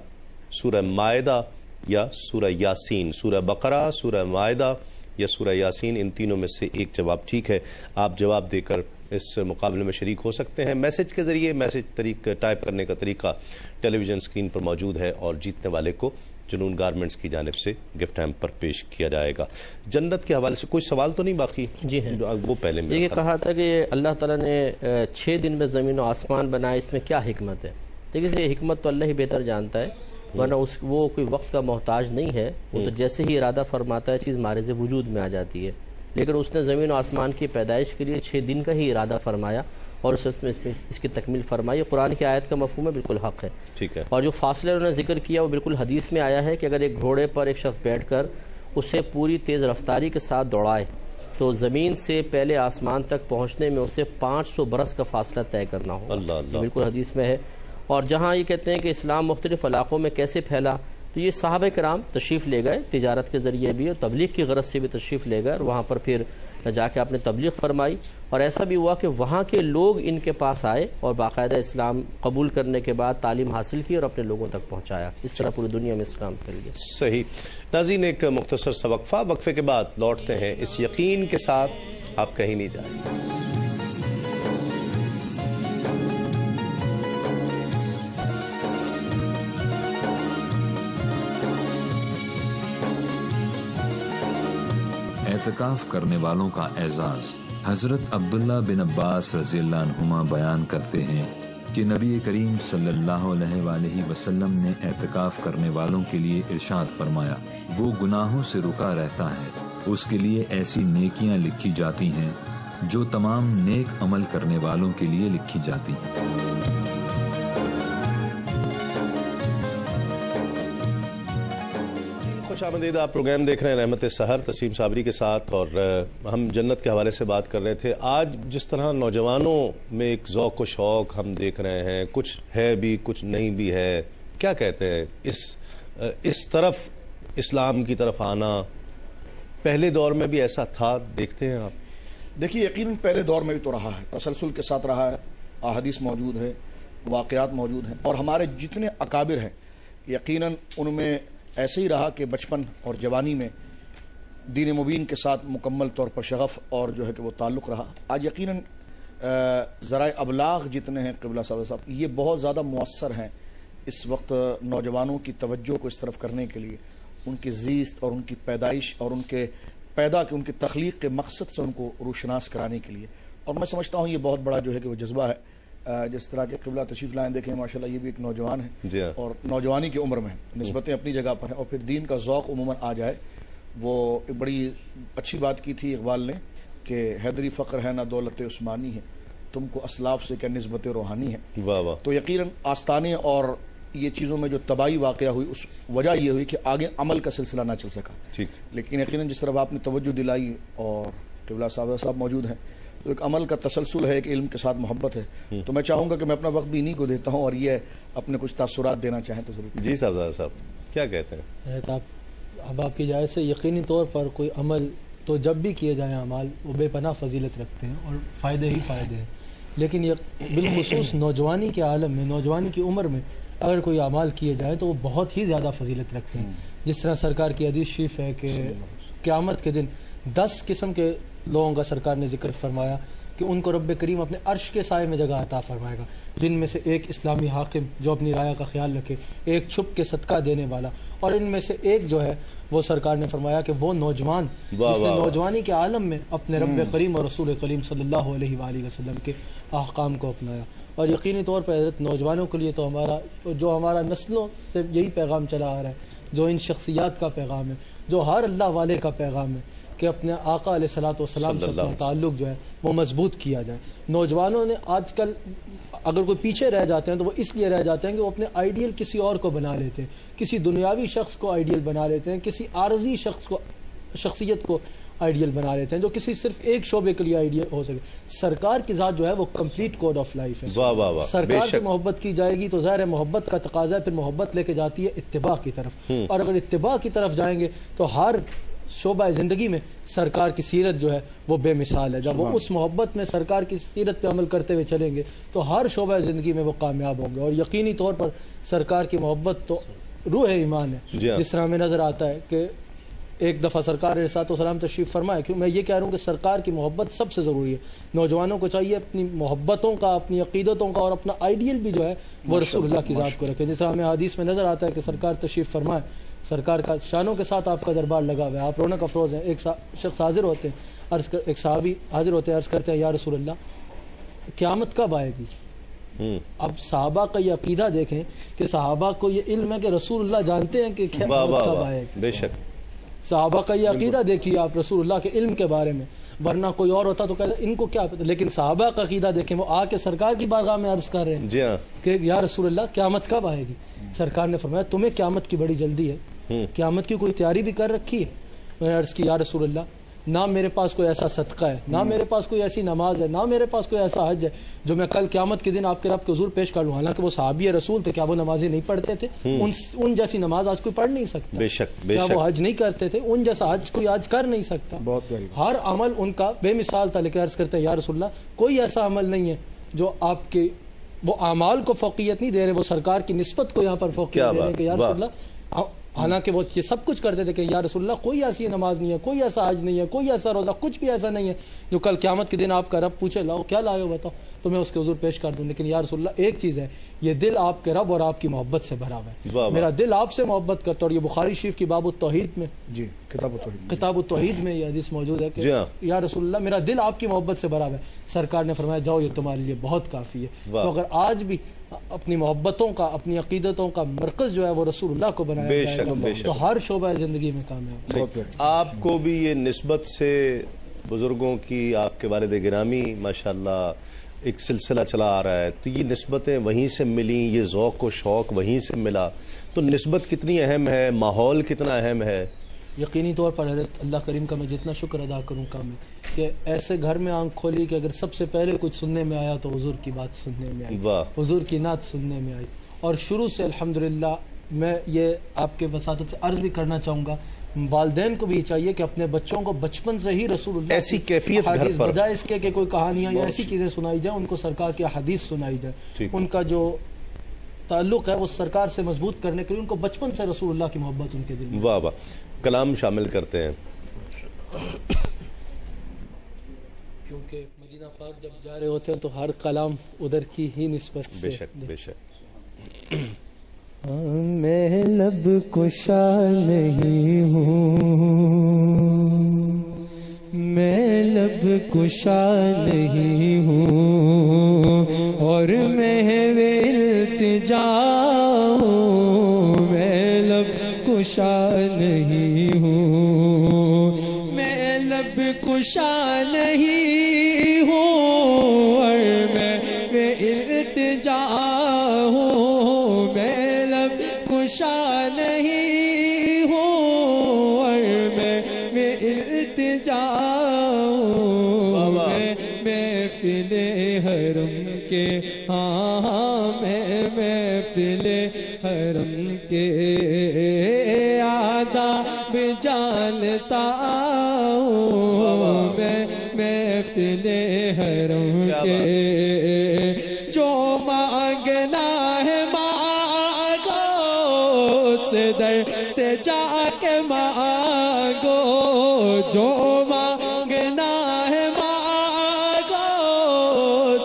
سورہ مائدہ یا سورہ یاسین؟ سورہ بقرہ، سورہ مائدہ یا سورہ یاسین، ان تینوں میں سے ایک جواب ٹھیک ہے. آپ جواب دے کر اس مقابلے میں شریک ہو سکتے ہیں میسج کے ذریعے. میسج ٹائپ کرنے کا طریقہ ٹیلی ویژن اسکرین پر موجود ہے اور جیتنے والے کو جنون گارمنٹس کی جانب سے گفٹ ہیمپ پر پیش کیا جائے گا. جنت کے حوالے سے کوئی سوال تو نہیں باقی؟ جی ہیں. وہ پہلے میں یہ کہا تھا کہ اللہ تعالیٰ نے 6 دن میں زمین و آسمان بنائے، اس میں کیا حکمت ہے؟ دیکھیے یہ حکمت تو اللہ ہی بہتر جانتا ہے، ورنہ وہ کوئی وقت کا محتاج نہیں ہے. وہ تو جیسے ہی ارادہ فرماتا ہے چیز مارز وجود میں آ جاتی ہے. لیکن اس نے زمین و آسمان کی پیدائش کے لیے 6 دن کا ہی ارادہ فرمایا اور اس کی تکمیل فرمائی. قرآن کی آیت کا مفہوم ہے، بالکل حق ہے. ٹھیک ہے. اور جو فاصلے انہوں نے ذکر کیا وہ بالکل حدیث میں آیا ہے کہ اگر ایک گھوڑے پر ایک شخص بیٹھ کر اسے پوری تیز رفتاری کے ساتھ دوڑائے تو زمین سے پہلے آسمان تک پہنچنے میں اسے 500 برس کا فاصلہ طے کرنا ہو. اللہ بالکل حدیث میں ہے. اور جہاں یہ کہتے ہیں کہ اسلام مختلف علاقوں میں کیسے پھیلا، تو یہ صحابہ کرام تشریف لے گئے تجارت کے ذریعے بھی اور تبلیغ کی غرض سے بھی تشریف لے گئے اور وہاں پر پھر جا کے آپ نے تبلیغ فرمائی. اور ایسا بھی ہوا کہ وہاں کے لوگ ان کے پاس آئے اور باقاعدہ اسلام قبول کرنے کے بعد تعلیم حاصل کی اور اپنے لوگوں تک پہنچایا. اس طرح پوری دنیا میں اسلام پھیل گیا. صحیح. ناظرین ایک مختصر سا وقفہ، وقفے کے بعد لوٹتے ہیں اس یقین کے ساتھ آپ کہیں نہیں جائیں. اعتکاف کرنے والوں کا اعزاز. حضرت عبداللہ بن عباس رضی اللہ عنہما بیان کرتے ہیں کہ نبی کریم صلی اللہ علیہ وآلہ وسلم نے اعتکاف کرنے والوں کے لیے ارشاد فرمایا، وہ گناہوں سے رکا رہتا ہے، اس کے لیے ایسی نیکیاں لکھی جاتی ہیں جو تمام نیک عمل کرنے والوں کے لیے لکھی جاتی ہیں. خوش آمدید. آپ پروگرام دیکھ رہے ہیں رحمت سحر تسیم صابری کے ساتھ اور ہم جنت کے حوالے سے بات کر رہے تھے. آج جس طرح نوجوانوں میں ایک ذوق و شوق ہم دیکھ رہے ہیں، کچھ ہے بھی کچھ نہیں بھی ہے، کیا کہتے ہیں اس طرف اسلام کی طرف آنا پہلے دور میں بھی ایسا تھا، دیکھتے ہیں آپ؟ دیکھیے یقیناً پہلے دور میں بھی تو رہا ہے، تسلسل کے ساتھ رہا ہے، احادیث موجود ہے، واقعات موجود ہیں، اور ہمارے جتنے اکابر ہیں یقیناً ان میں ایسے ہی رہا کہ بچپن اور جوانی میں دین مبین کے ساتھ مکمل طور پر شغف اور جو ہے کہ وہ تعلق رہا۔ آج یقیناً ذرائع ابلاغ جتنے ہیں قبلہ صاحب یہ بہت زیادہ مؤثر ہیں اس وقت نوجوانوں کی توجہ کو اس طرف کرنے کے لیے، ان کی زیست اور ان کی پیدائش اور ان کے ان کی تخلیق کے مقصد سے ان کو روشناس کرانے کے لیے، اور میں سمجھتا ہوں یہ بہت بڑا جو ہے کہ وہ جذبہ ہے۔ جس طرح کے قبلہ تشریف لائیں دیکھیں ماشاءاللہ یہ بھی ایک نوجوان ہے اور نوجوانی کی عمر میں نسبتیں اپنی جگہ پر ہیں، اور پھر دین کا ذوق عموماً آ جائے۔ وہ ایک بڑی اچھی بات کی تھی اقبال نے کہ حیدری فقر ہے نہ دولت عثمانی ہے، تم کو اسلاف سے کیا نسبت روحانی ہے۔ واہ واہ۔ تو یقیناً آستانے اور یہ چیزوں میں جو تباہی واقعہ ہوئی اس وجہ یہ ہوئی کہ آگے عمل کا سلسلہ نہ چل سکا، لیکن یقیناً جس طرح آپ نے توجہ دلائی اور قبلہ صاحب موجود ہیں تو ایک عمل کا تسلسل ہے، ایک علم کے ساتھ محبت ہے، تو میں چاہوں گا کہ میں اپنا وقت بھی انہی کو دیتا ہوں اور یہ اپنے کچھ تاثرات دینا چاہیں تو ضرور۔ جی صاحب کیا کہتے ہیں؟ اب آپ کی جائے سے یقینی طور پر کوئی عمل تو جب بھی کیے جائیں اعمال وہ بے پناہ فضیلت رکھتے ہیں اور فائدے ہی فائدے ہیں، لیکن یہ بالخصوص نوجوانی کے عالم میں، نوجوانی کی عمر میں اگر کوئی اعمال کیے جائیں تو وہ بہت ہی زیادہ فضیلت رکھتے ہیں۔ جس طرح سرکار کی حدیث شریف ہے کہ قیامت کے دن 10 قسم کے لوگوں کا سرکار نے ذکر فرمایا کہ ان کو رب کریم اپنے عرش کے سائے میں جگہ عطا فرمائے گا، جن میں سے ایک اسلامی حاکم جو اپنی رعایا کا خیال رکھے، ایک چھپ کے صدقہ دینے والا، اور ان میں سے ایک جو ہے وہ سرکار نے فرمایا کہ وہ نوجوان جس نے نوجوانی کے عالم میں اپنے رب کریم اور رسول کریم صلی اللہ علیہ وآلہ وسلم کے احکام کو اپنایا۔ اور یقینی طور پر حضرت نوجوانوں کے لیے تو ہمارا نسلوں سے یہی پیغام چلا آ رہا ہے، جو ان شخصیات کا پیغام ہے، جو ہر اللہ والے کا پیغام ہے کہ اپنے آقا علیہ الصلوۃ والسلام سے اپنا تعلق جو ہے وہ مضبوط کیا جائے۔ نوجوانوں نے آج کل اگر کوئی پیچھے رہ جاتے ہیں تو وہ اس لیے رہ جاتے ہیں کہ وہ اپنے آئیڈیل کسی اور کو بنا لیتے ہیں، کسی دنیاوی شخص کو آئیڈیل بنا لیتے ہیں، کسی عارضی شخصیت کو آئیڈیل بنا لیتے ہیں جو کسی صرف ایک شعبے کے لیے آئیڈیل ہو سکے۔ سرکار کی ذات جو ہے وہ کمپلیٹ کوڈ آف لائف ہے۔ سرکار سے محبت کی جائے گی تو ظاہر محبت کا تقاضا ہے، پھر محبت لے کے جاتی ہے اتباع کی طرف، اور اگر اتباع کی طرف جائیں گے تو ہر شعبہ زندگی میں سرکار کی سیرت جو ہے وہ بے مثال ہے۔ جب وہ اس محبت میں سرکار کی سیرت پہ عمل کرتے ہوئے چلیں گے تو ہر شعبہ زندگی میں وہ کامیاب ہوں گے، اور یقینی طور پر سرکار کی محبت تو روح ایمان ہے۔ جس طرح ہمیں نظر آتا ہے کہ ایک دفعہ سرکار علیہ الصلوۃ والسلام تشریف فرمائے، کیوں میں یہ کہہ رہا ہوں کہ سرکار کی محبت سب سے ضروری ہے۔ نوجوانوں کو چاہیے اپنی محبتوں کا، اپنی عقیدتوں کا اور اپنا آئیڈیل بھی جو ہے وہ رسول اللہ کی ذات کو رکھے۔ جس طرح ہمیں حدیث میں نظر آتا ہے کہ سرکار تشریف فرمائے، سرکار کا شانوں کے ساتھ آپ کا دربار لگا ہوا ہے، آپ رونق افروز ہیں، ایک شخص حاضر ہوتے ہیں، ایک صحابی حاضر ہوتے ہیں، عرض کرتے ہیں یا رسول اللہ قیامت کب آئے گی؟ اب صحابہ کا یہ عقیدہ دیکھیں کہ صحابہ کو یہ علم ہے کہ رسول اللہ جانتے ہیں کہ قیامت کب آئے گی۔ بے شک صحابہ کا یہ عقیدہ دیکھیے آپ رسول اللہ کے علم کے بارے میں، ورنہ کوئی اور ہوتا تو کہتا ان کو کیا پتا، لیکن صحابہ کا عقیدہ دیکھیں، وہ آ کے سرکار کی بارگاہ میں عرض کر رہے ہیں کہ یا رسول اللہ قیامت کب آئے گی؟ سرکار نے فرمایا تمہیں قیامت کی بڑی جلدی ہے، قیامت کی کوئی تیاری بھی کر رکھی ہے؟ میں نے عرض کی یا رسول اللہ نہ میرے پاس کوئی ایسا صدقہ ہے، نہ میرے پاس کوئی ایسی نماز ہے، نہ میرے پاس کوئی ایسا حج ہے جو میں کل قیامت کے دن آپ کے رب کے حضور پیش کر لوں۔ حالانکہ وہ صحابی رسول تھے، کیا وہ نمازیں نہیں پڑھتے تھے؟ ان جیسی نماز آج کوئی پڑھ نہیں سکتا۔ بے شک کیا وہ حج نہیں کرتے تھے؟ ان جیسا حج کوئی آج کر نہیں سکتا۔ ہر عمل ان کا بے مثال تھا، لیکن عرض کرتے ہیں یا رسول اللہ کوئی ایسا عمل نہیں ہے جو آپ کے وہ اعمال کو فوقیت نہیں دے رہے، وہ سرکار کی نسبت کو یہاں پر فوقیت دے رہے ہیں کہ یا رسول اللہ، حالانکہ وہ یہ سب کچھ کرتے تھے کہ یا رسول اللہ کوئی ایسی نماز نہیں ہے، کوئی ایسا حج نہیں ہے، کوئی ایسا روزہ، کچھ بھی ایسا نہیں ہے جو کل قیامت کے دن آپ کا رب پوچھے لاؤ کیا لائے ہو بتاؤ تو میں اس کے حضور پیش کر دوں، لیکن یا رسول اللہ ایک چیز ہے، یہ دل آپ کے رب اور آپ کی محبت سے بھرا ہوا ہے، میرا دل آپ سے محبت کرتا ہے۔ اور یہ بخاری شریف کی باب التوحید میں، جی کتاب التوحید میں یہ حدیث موجود ہے کہ یا رسول اللہ میرا دل آپ کی محبت سے بھرا ہوا ہے۔ سرکار نے فرمایا جاؤ یہ تمہارے لیے بہت کافی ہے۔ تو اگر آج بھی اپنی محبتوں کا، اپنی عقیدتوں کا مرکز جو ہے وہ رسول اللہ کو بنایا جائے گا تو ہر شعبہ زندگی میں کامیاب۔ آپ کو بھی یہ نسبت سے بزرگوں کی، آپ کے والد گرامی ماشاءاللہ ایک سلسلہ چلا آ رہا ہے، تو یہ نسبتیں وہیں سے ملیں، یہ ذوق و شوق وہیں سے ملا، تو نسبت کتنی اہم ہے، ماحول کتنا اہم ہے؟ یقینی طور پر حضرت اللہ کریم کا میں جتنا شکر ادا کروں کم ہے کہ ایسے گھر میں آنکھ کھولی کہ اگر سب سے پہلے کچھ سننے میں آیا تو حضور کی بات سننے میں آئی، حضور کی نعت سننے میں آئی، اور شروع سے الحمدللہ میں یہ آپ کے وساطت سے عرض بھی کرنا چاہوں گا والدین کو بھی چاہیے کہ اپنے بچوں کو بچپن سے ہی رسول اللہ ایسی کیفیت گھر پر، بجائے اس کے کہ کوئی کہانیاں یا ایسی چیزیں سنائی جائیں، ان کو سرکار کی حدیث سنائی جائے، ان کا جو تعلق ہے وہ سرکار سے مضبوط کرنے کے لیے ان کو بچپن سے رسول اللہ کی محبت ان کے دل میں۔ واہ واہ، کلام شامل کرتے ہیں کیونکہ مدینہ پاک جب جا رہے ہوتے ہیں تو ہر کلام ادھر کی ہی نسبت سے۔ بے شک بے شک۔ میں لب کشا نہیں ہوں، میں لب کشا نہیں ہوں، اور میں التجا ہوں، میں لب کشا نہیں ہوں، میں لب کشا نہیں ہوں، اور میں التجا ہوں، میں لب کشا نہیں ہوں، اور میں التجا ہوں، محفل حرم کے، ہاں میں محفل حرم کے آداب جانتا ہوں، میں محفل حرم کے، جو مانگنا ہے مانگو، سے در سے جا کے مانگو، جو مانگنا ہے مانگو،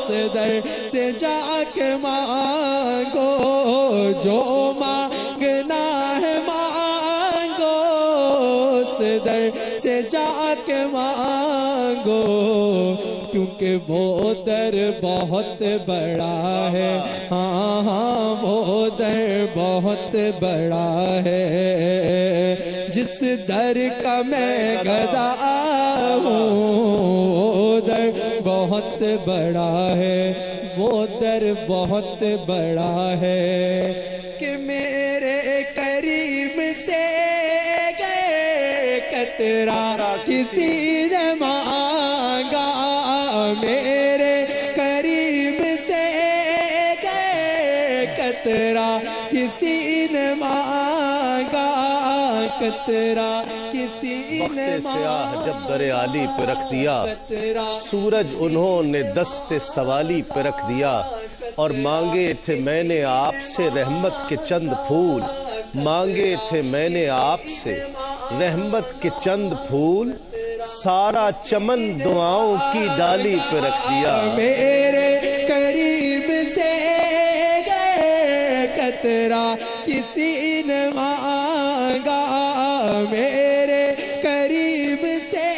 سے در سے جا کے مانگو، جو مانگنا ہے مانگو، سے در سے جا کے مانگو، کیونکہ وہ در بہت بڑا ہے، ہاں ہاں وہ در بہت بڑا ہے، جس در کا میں گدا ہوں، وہ در بہت بڑا ہے، وہ در بہت بڑا ہے، کہ میرے کریم سے گئے قطرہ کسی نے مانگا، میرے کریم سے گئے قطرہ کسی نے مانگا، قطرہ کسی نے سیاہ جب در عالی پہ رکھ دیا، سورج انہوں نے دست سوالی پہ رکھ دیا، اور مانگے تھے میں نے آپ سے رحمت کے چند پھول، مانگے تھے میں نے آپ سے رحمت کے چند پھول، سارا چمن دعاؤں کی ڈالی پہ رکھ دیا، میرے قریب سے گئے قطرہ کسی نے مانگا، میرے قریب سے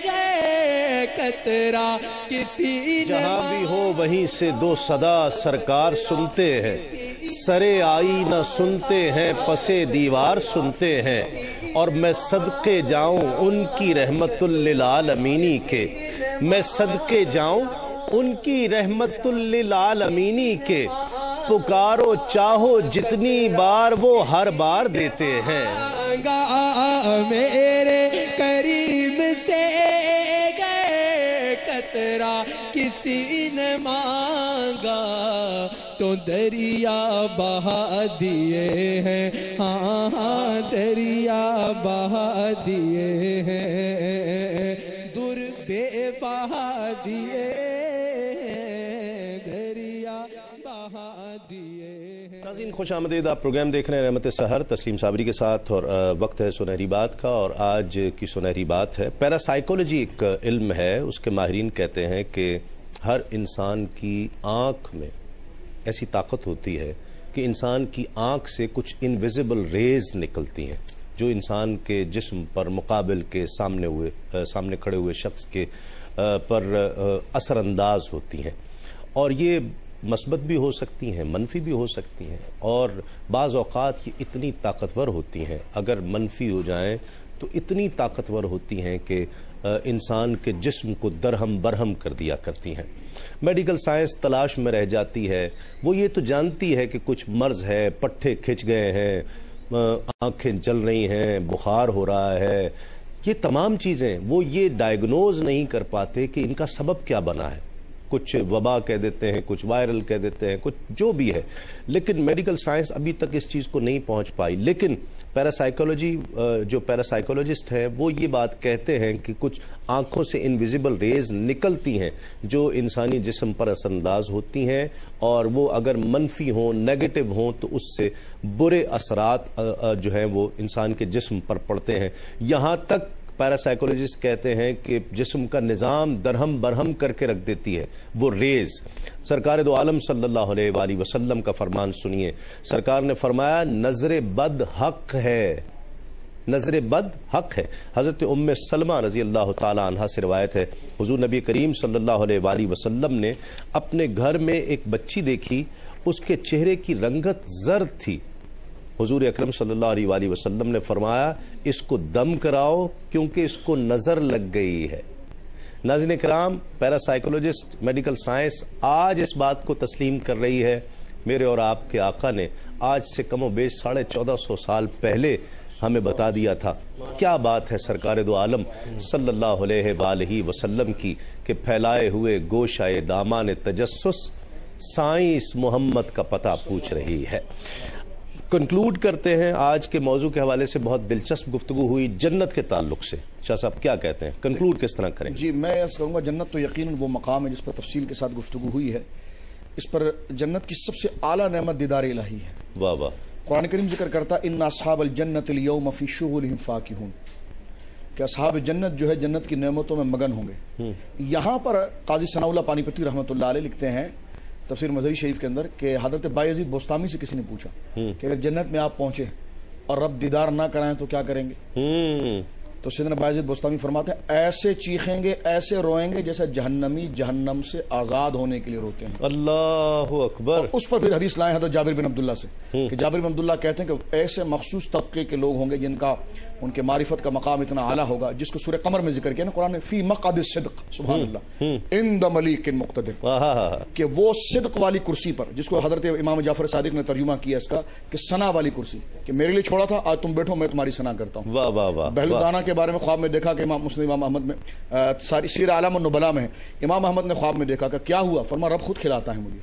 گئے قطرہ کسی نے، جہاں بھی ہو وہیں سے دو صدا سرکار سنتے ہیں، سرے آئینہ سنتے ہیں، پسے دیوار سنتے ہیں، اور میں صدقے جاؤں ان کی رحمت للعالمینی کے، میں صدقے جاؤں ان کی رحمت للعالمینی کے، پکارو چاہو جتنی بار وہ ہر بار دیتے ہیں، میرے قریب سے گئے قطرہ کسی نے مانگا، تو دریا بہا دیے ہیں، ہاں ہاں دریا بہا دیے ہیں، در بے بہا دیے ہیں، دریا بہا دیے ہیں۔ ناظرین خوش آمدید، آپ پروگرام دیکھ رہے ہیں رحمت سحر تسلیم صابری کے ساتھ، اور وقت ہے سنہری بات کا، اور آج کی سنہری بات ہے پیراسائیکولوجی، ایک علم ہے، اس کے ماہرین کہتے ہیں کہ ہر انسان کی آنکھ میں ایسی طاقت ہوتی ہے کہ انسان کی آنکھ سے کچھ انویزیبل ریز نکلتی ہیں، جو انسان کے جسم پر مقابل کے سامنے کھڑے ہوئے شخص کے پر اثر انداز ہوتی ہیں، اور یہ مثبت بھی ہو سکتی ہیں، منفی بھی ہو سکتی ہیں، اور بعض اوقات یہ اتنی طاقتور ہوتی ہیں، اگر منفی ہو جائیں تو اتنی طاقتور ہوتی ہیں کہ انسان کے جسم کو درہم برہم کر دیا کرتی ہیں۔ میڈیکل سائنس تلاش میں رہ جاتی ہے، وہ یہ تو جانتی ہے کہ کچھ مرض ہے، پٹھے کھچ گئے ہیں، آنکھیں جل رہی ہیں، بخار ہو رہا ہے، یہ تمام چیزیں وہ یہ ڈائیگنوز نہیں کر پاتے کہ ان کا سبب کیا بنا ہے، کچھ وبا کہہ دیتے ہیں، کچھ وائرل کہہ دیتے ہیں، کچھ جو بھی ہے، لیکن میڈیکل سائنس ابھی تک اس چیز کو نہیں پہنچ پائی. لیکن پیراسائیکولوجی جو پیراسائیکولوجسٹ ہیں وہ یہ بات کہتے ہیں کہ کچھ آنکھوں سے انویزیبل ریز نکلتی ہیں جو انسانی جسم پر اثر انداز ہوتی ہیں، اور وہ اگر منفی ہوں، نیگیٹو ہوں، تو اس سے برے اثرات جو ہیں وہ انسان کے جسم پر پڑتے ہیں. یہاں تک پیراسائیکولوجسٹ کہتے ہیں کہ جسم کا نظام درہم برہم کر کے رکھ دیتی ہے وہ ریز. سرکار دو عالم صلی اللہ علیہ وآلہ وسلم کا فرمان سنیے. سرکار نے فرمایا نظر بد حق ہے، نظر بد حق ہے. حضرت ام سلمہ رضی اللہ تعالی عنہ سے روایت ہے، حضور نبی کریم صلی اللہ علیہ وآلہ وسلم نے اپنے گھر میں ایک بچی دیکھی، اس کے چہرے کی رنگت زرد تھی. حضور اکرم صلی اللہ علیہ وآلہ وسلم نے فرمایا اس کو دم کراؤ کیونکہ اس کو نظر لگ گئی ہے. ناظرین کرام، پیراسائیکولوجسٹ، میڈیکل سائنس آج اس بات کو تسلیم کر رہی ہے. میرے اور آپ کے آقا نے آج سے کم و بیش 1450 سال پہلے ہمیں بتا دیا تھا. کیا بات ہے سرکار دو عالم صلی اللہ علیہ وآلہ وسلم کی کہ پھیلائے ہوئے گوشائے دامان تجسس سائنس محمد کا پتہ پوچھ رہی ہے. کنکلوڈ کرتے ہیں آج کے موضوع کے حوالے سے. بہت دلچسپ گفتگو ہوئی جنت کے تعلق سے. شاہ صاحب کیا کہتے ہیں، کنکلوڈ کس طرح کریں؟ جی میں عرض کروں گا جنت تو یقیناً وہ مقام ہے جس پر تفصیل کے ساتھ گفتگو ہوئی ہے. اس پر جنت کی سب سے اعلیٰ نعمت دیدار الہی ہے. واہ واہ. قرآن کریم ذکر کرتا ان اصحاب الجنت اليوم فی شغلهم فاکہون، کہ اصحاب جنت جو ہے جنت کی نعمتوں میں مگن ہوں گے. یہاں پر قاضی ثناء اللہ پانی پتی رحمۃ اللہ علیہ لکھتے ہیں تفسیر مظہری شریف کے اندر کہ حضرت بایزید بوستامی سے کسی نے پوچھا کہ اگر جنت میں آپ پہنچے اور رب دیدار نہ کرائیں تو کیا کریں گے؟ تو سیدنا بایزید بوستامی فرماتے ہیں ایسے چیخیں گے، ایسے روئیں گے جیسے جہنمی جہنم سے آزاد ہونے کے لیے روتے ہیں. اللہ اکبر. اس پر پھر حدیث لائے حضرت جابر بن عبداللہ سے کہ جابر بن عبداللہ کہتے ہیں کہ ایسے مخصوص طبقے کے لوگ ہوں گے جن کا ان کے معرفت کا مقام اتنا اعلیٰ ہوگا جس کو سورہ قمر میں ذکر کیا نا قرآن نے، فی مقعد الصدق، سبحان اللہ، عند ملیک مقتدر، کہ وہ صدق والی کرسی پر، جس کو حضرت امام جعفر صادق نے ترجمہ کیا اس کا کہ ثنا والی کرسی، کہ میرے لیے چھوڑا تھا، آج تم بیٹھو میں تمہاری ثنا کرتا ہوں. واہ واہ واہ. بہلودانہ کے بارے میں خواب میں دیکھا کہ امام مسلم امام احمد میں ساری سیر اعلام النبلاء میں ہے، امام احمد نے خواب میں دیکھا کہ کیا ہوا؟ فرما رب خود کھلاتا ہے مجھے،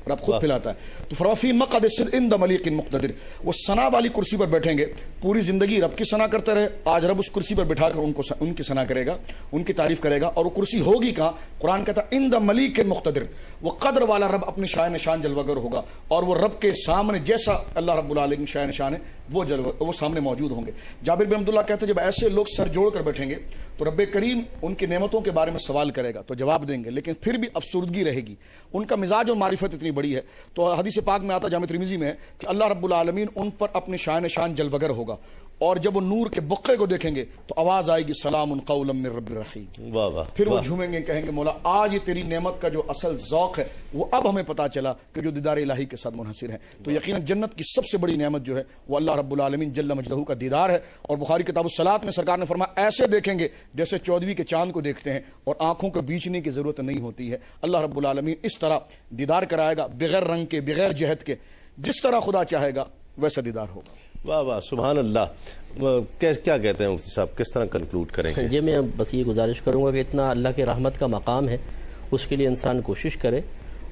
رب خود کھلاتا ہے. تو فرما فی مقعد الصدق عند ملیک مقتدر، وہ ثنا والی کرسی پر بیٹھیں گے، پوری زندگی رب کی ثنا کرتے رہے، آج رب اس کرسی پر بٹھا کر ان کی ثنا کرے گا، ان کی تعریف کرے گا. اور وہ کرسی ہوگی کہاں؟ قرآن کہتا ہے عند ملیک مقتدر، وہ قدر والا رب اپنی شاہ نشان جلوگر ہوگا، اور وہ رب کے سامنے جیسا اللہ رب العالمین شاہ نشان ہے وہ سامنے موجود ہوں گے. جابر بن عبداللہ کہتے ہیں جب ایسے لوگ سر جوڑ کر بیٹھیں گے تو رب کریم ان کی نعمتوں کے بارے میں سوال کرے گا تو جواب دیں گے، لیکن پھر بھی افسردگی رہے گی. ان کا مزاج اور معرفت اتنی بڑی ہے. تو حدیث پاک میں آتا جامع ترمذی میں کہ اللہ رب العالمین ان پر اپنی شاہ نشان جلوگر ہوگا، اور جب وہ نور کے بقعے کو دیکھیں گے تو آواز آئے گی سلام قولا من رب الرحیم. پھر وہ جھومیں گے، کہیں گے مولا آج یہ تیری نعمت کا جو اصل ذوق ہے وہ اب ہمیں پتا چلا کہ جو دیدار الہی کے ساتھ منحصر ہے. تو یقیناً جنت کی سب سے بڑی نعمت جو ہے وہ اللہ رب العالمین جل مجدہ کا دیدار ہے. اور بخاری کتاب الصلاۃ میں سرکار نے فرمایا ایسے دیکھیں گے جیسے 14ویں کے چاند کو دیکھتے ہیں، اور آنکھوں کو بیچنے کی ضرورت نہیں ہوتی ہے. اللہ رب العالمین اس طرح دیدار کرائے گا بغیر رنگ کے، بغیر جہت کے، جس طرح خدا چاہے گا ویسا دیدار ہوگا. واہ واہ سبحان اللہ. کیا کہتے ہیں مفتی صاحب، کس طرح کنکلوڈ کریں گے؟ جی میں بس یہ گزارش کروں گا کہ اتنا اللہ کے رحمت کا مقام ہے، اس کے لیے انسان کوشش کرے،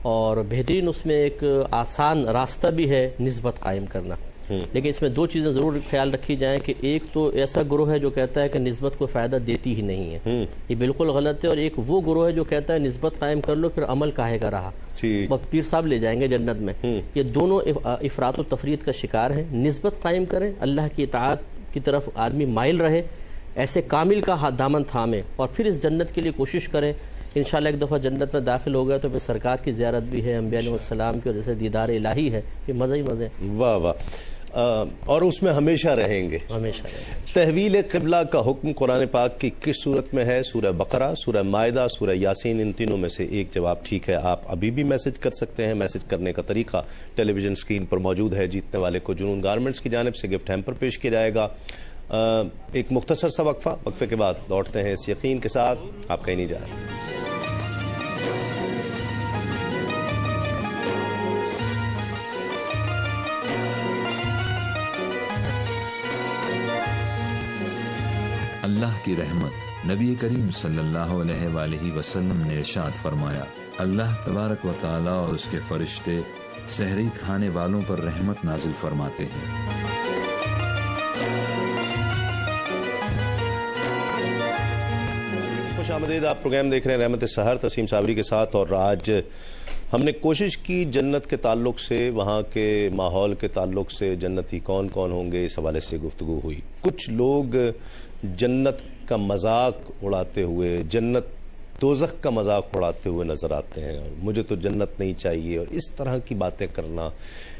اور بہترین اس میں ایک آسان راستہ بھی ہے نسبت قائم کرنا. لیکن اس میں دو چیزیں ضرور خیال رکھی جائیں کہ ایک تو ایسا گروہ ہے جو کہتا ہے کہ نسبت کو فائدہ دیتی ہی نہیں ہے، یہ بالکل غلط ہے، اور ایک وہ گروہ ہے جو کہتا ہے نسبت قائم کر لو پھر عمل کاہے کا رہا، پیر صاحب لے جائیں گے جنت میں. یہ دونوں افراط و تفرید کا شکار ہیں. نسبت قائم کریں، اللہ کی اطاعت کی طرف آدمی مائل رہے، ایسے کامل کا ہاتھ دامن تھامے، اور پھر اس جنت کے لیے کوشش کریں. انشاءاللہ ایک دفعہ جنت میں داخل ہو گیا تو پھر سرکار کی زیارت بھی ہے، انبیاء علیہ السلام کی، اور جیسے دیدار الہی ہے، یہ مزہ ہی مزے. واہ واہ. اور اس میں ہمیشہ رہیں گے. تحویل قبلہ کا حکم قرآن پاک کی کس صورت میں ہے؟ سورہ بقرہ، سورہ مائدہ، سورہ یاسین. ان تینوں میں سے ایک جواب ٹھیک ہے. آپ ابھی بھی میسج کر سکتے ہیں. میسج کرنے کا طریقہ ٹیلی ویژن اسکرین پر موجود ہے. جیتنے والے کو جنون گارمنٹس کی جانب سے گفٹ ہیمپر پیش کیا جائے گا. ایک مختصر سا وقفے کے بعد لوٹتے ہیں اس یقین کے ساتھ آپ کہیں نہیں جا رہے. اللہ کی رحمت نبی کریم صلی اللہ علیہ وآلہ وسلم نے ارشاد فرمایا، اللہ تبارک و تعالی اور اس کے فرشتے سحری کھانے والوں پر رحمت نازل فرماتے ہیں۔ خوش آمدید، آپ پروگرام دیکھ رہے ہیں رحمت سحر تسیم صابری کے ساتھ، اور آج ہم نے کوشش کی جنت کے تعلق سے، وہاں کے ماحول کے تعلق سے، جنتی کون کون ہوں گے، اس حوالے سے گفتگو ہوئی۔ کچھ لوگ جنت کا مذاق اڑاتے ہوئے، جنت دوزخ کا مذاق اڑاتے ہوئے نظر آتے ہیں، اور مجھے تو جنت نہیں چاہیے، اور اس طرح کی باتیں کرنا،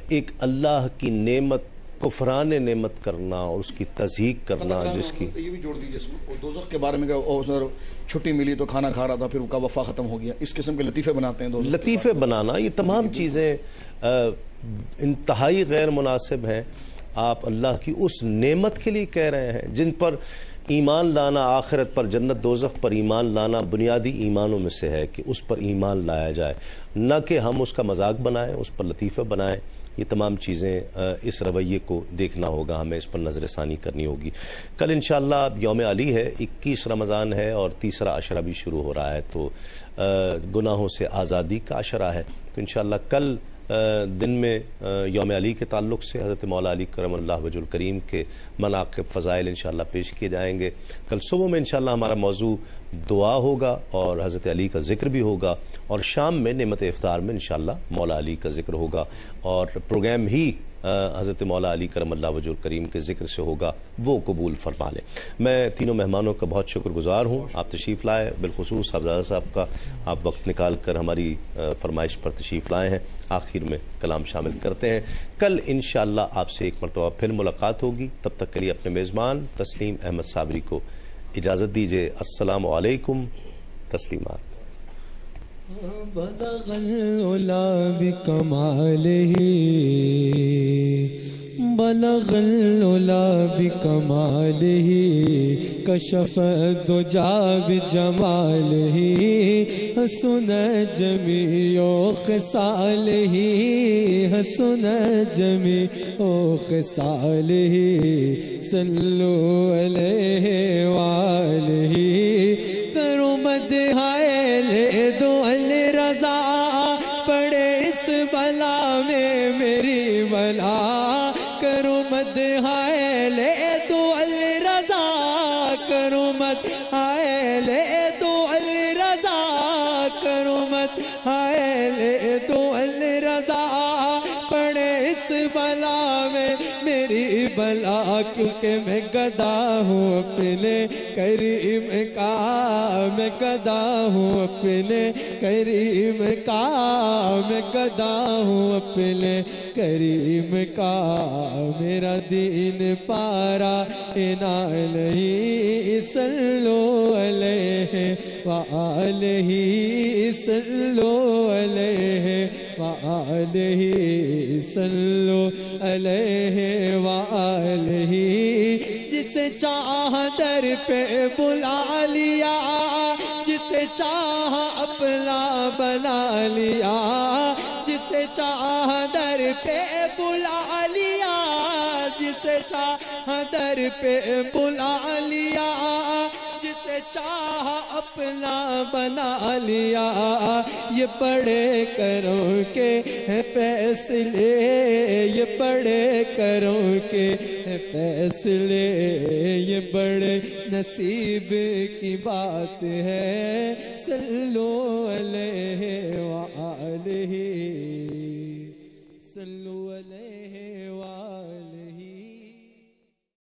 ایک اللہ کی نعمت کفران نعمت کرنا اور اس کی تضحیق کرنا، جس کی یہ بھی جوڑ دیجیے دوزخ کے بارے میں کہ چھٹی ملی تو کھانا کھا رہا تھا، پھر اس کا وفا ختم ہو گیا، اس قسم کے لطیفے بناتے ہیں۔ لطیفے بنانا، یہ تمام چیزیں انتہائی غیر مناسب ہیں۔ آپ اللہ کی اس نعمت کے لیے کہہ رہے ہیں جن پر ایمان لانا، آخرت پر، جنت دوزخ پر ایمان لانا بنیادی ایمانوں میں سے ہے کہ اس پر ایمان لایا جائے، نہ کہ ہم اس کا مذاق بنائیں، اس پر لطیفہ بنائیں۔ یہ تمام چیزیں اس رویے کو دیکھنا ہوگا، ہمیں اس پر نظر ثانی کرنی ہوگی۔ کل انشاءاللہ یوم علی ہے، 21 رمضان ہے، اور تیسرا عشرہ بھی شروع ہو رہا ہے، تو گناہوں سے آزادی کا عشرہ ہے، تو انشاءاللہ کل دن میں یوم علی کے تعلق سے حضرت مولا علی کرم اللہ وجہ الکریم کے مناقب فضائل انشاءاللہ پیش کیے جائیں گے۔ کل صبح میں انشاءاللہ ہمارا موضوع دعا ہوگا اور حضرت علی کا ذکر بھی ہوگا، اور شام میں نعمت افطار میں انشاءاللہ مولا علی کا ذکر ہوگا، اور پروگرام ہی حضرت مولا علی کرم اللہ وجہ الکریم کے ذکر سے ہوگا، وہ قبول فرما لیں۔ میں تینوں مہمانوں کا بہت شکر گزار ہوں، آپ تشریف لائے، بالخصوص صاحبزادہ صاحب کا، آپ وقت نکال کر ہماری فرمائش پر تشریف لائے ہیں۔ آخر میں کلام شامل کرتے ہیں۔ کل انشاءاللہ آپ سے ایک مرتبہ پھر ملاقات ہوگی، تب تک کے لیے اپنے میزبان تسلیم احمد صابری کو اجازت دیجیے۔ السلام علیکم، تسلیمات۔ بلغ العلا بکمالہ، بلغ العلا بکمالہ، کشف الدجا بجمالہ، حسن جمیع خصالہ، حسن جمیع خصالہ، صلو علیہ وآلہ، کرو مدحائے لے دو الرضا، پڑے اس بلا میں میری بلا، کرو مدحائے لے دو الرضا، کرو مدحائے لے دو الرضا، کرو مدحائے لے دو الرضا، پڑے اس بلا میں میری بلا، کیونکہ میں گدا ہوں اپنے کریم کا، میں گدا ہوں اپنے کریم کا، میں گدا ہوں اپنے کریم کا، میرا دین پارا نہیں، صلو علیہ وآلہ، صلو علیہ وآلہ، صلو علیہ وآلہ، جسے چاہ در پہ بلا لیا، جسے چاہ اپنا بنا لیا، جسے چاہ در پہ بلا لیا، جسے چاہ در پہ بلا لیا، جسے چاہ اپنا بنا لیا، یہ بڑے کروں کے فیصلے، یہ بڑے کروں کے فیصلے، یہ بڑے نصیب کی بات ہے، صلو علیہ وآلہ، صلو علیہ وآلہ۔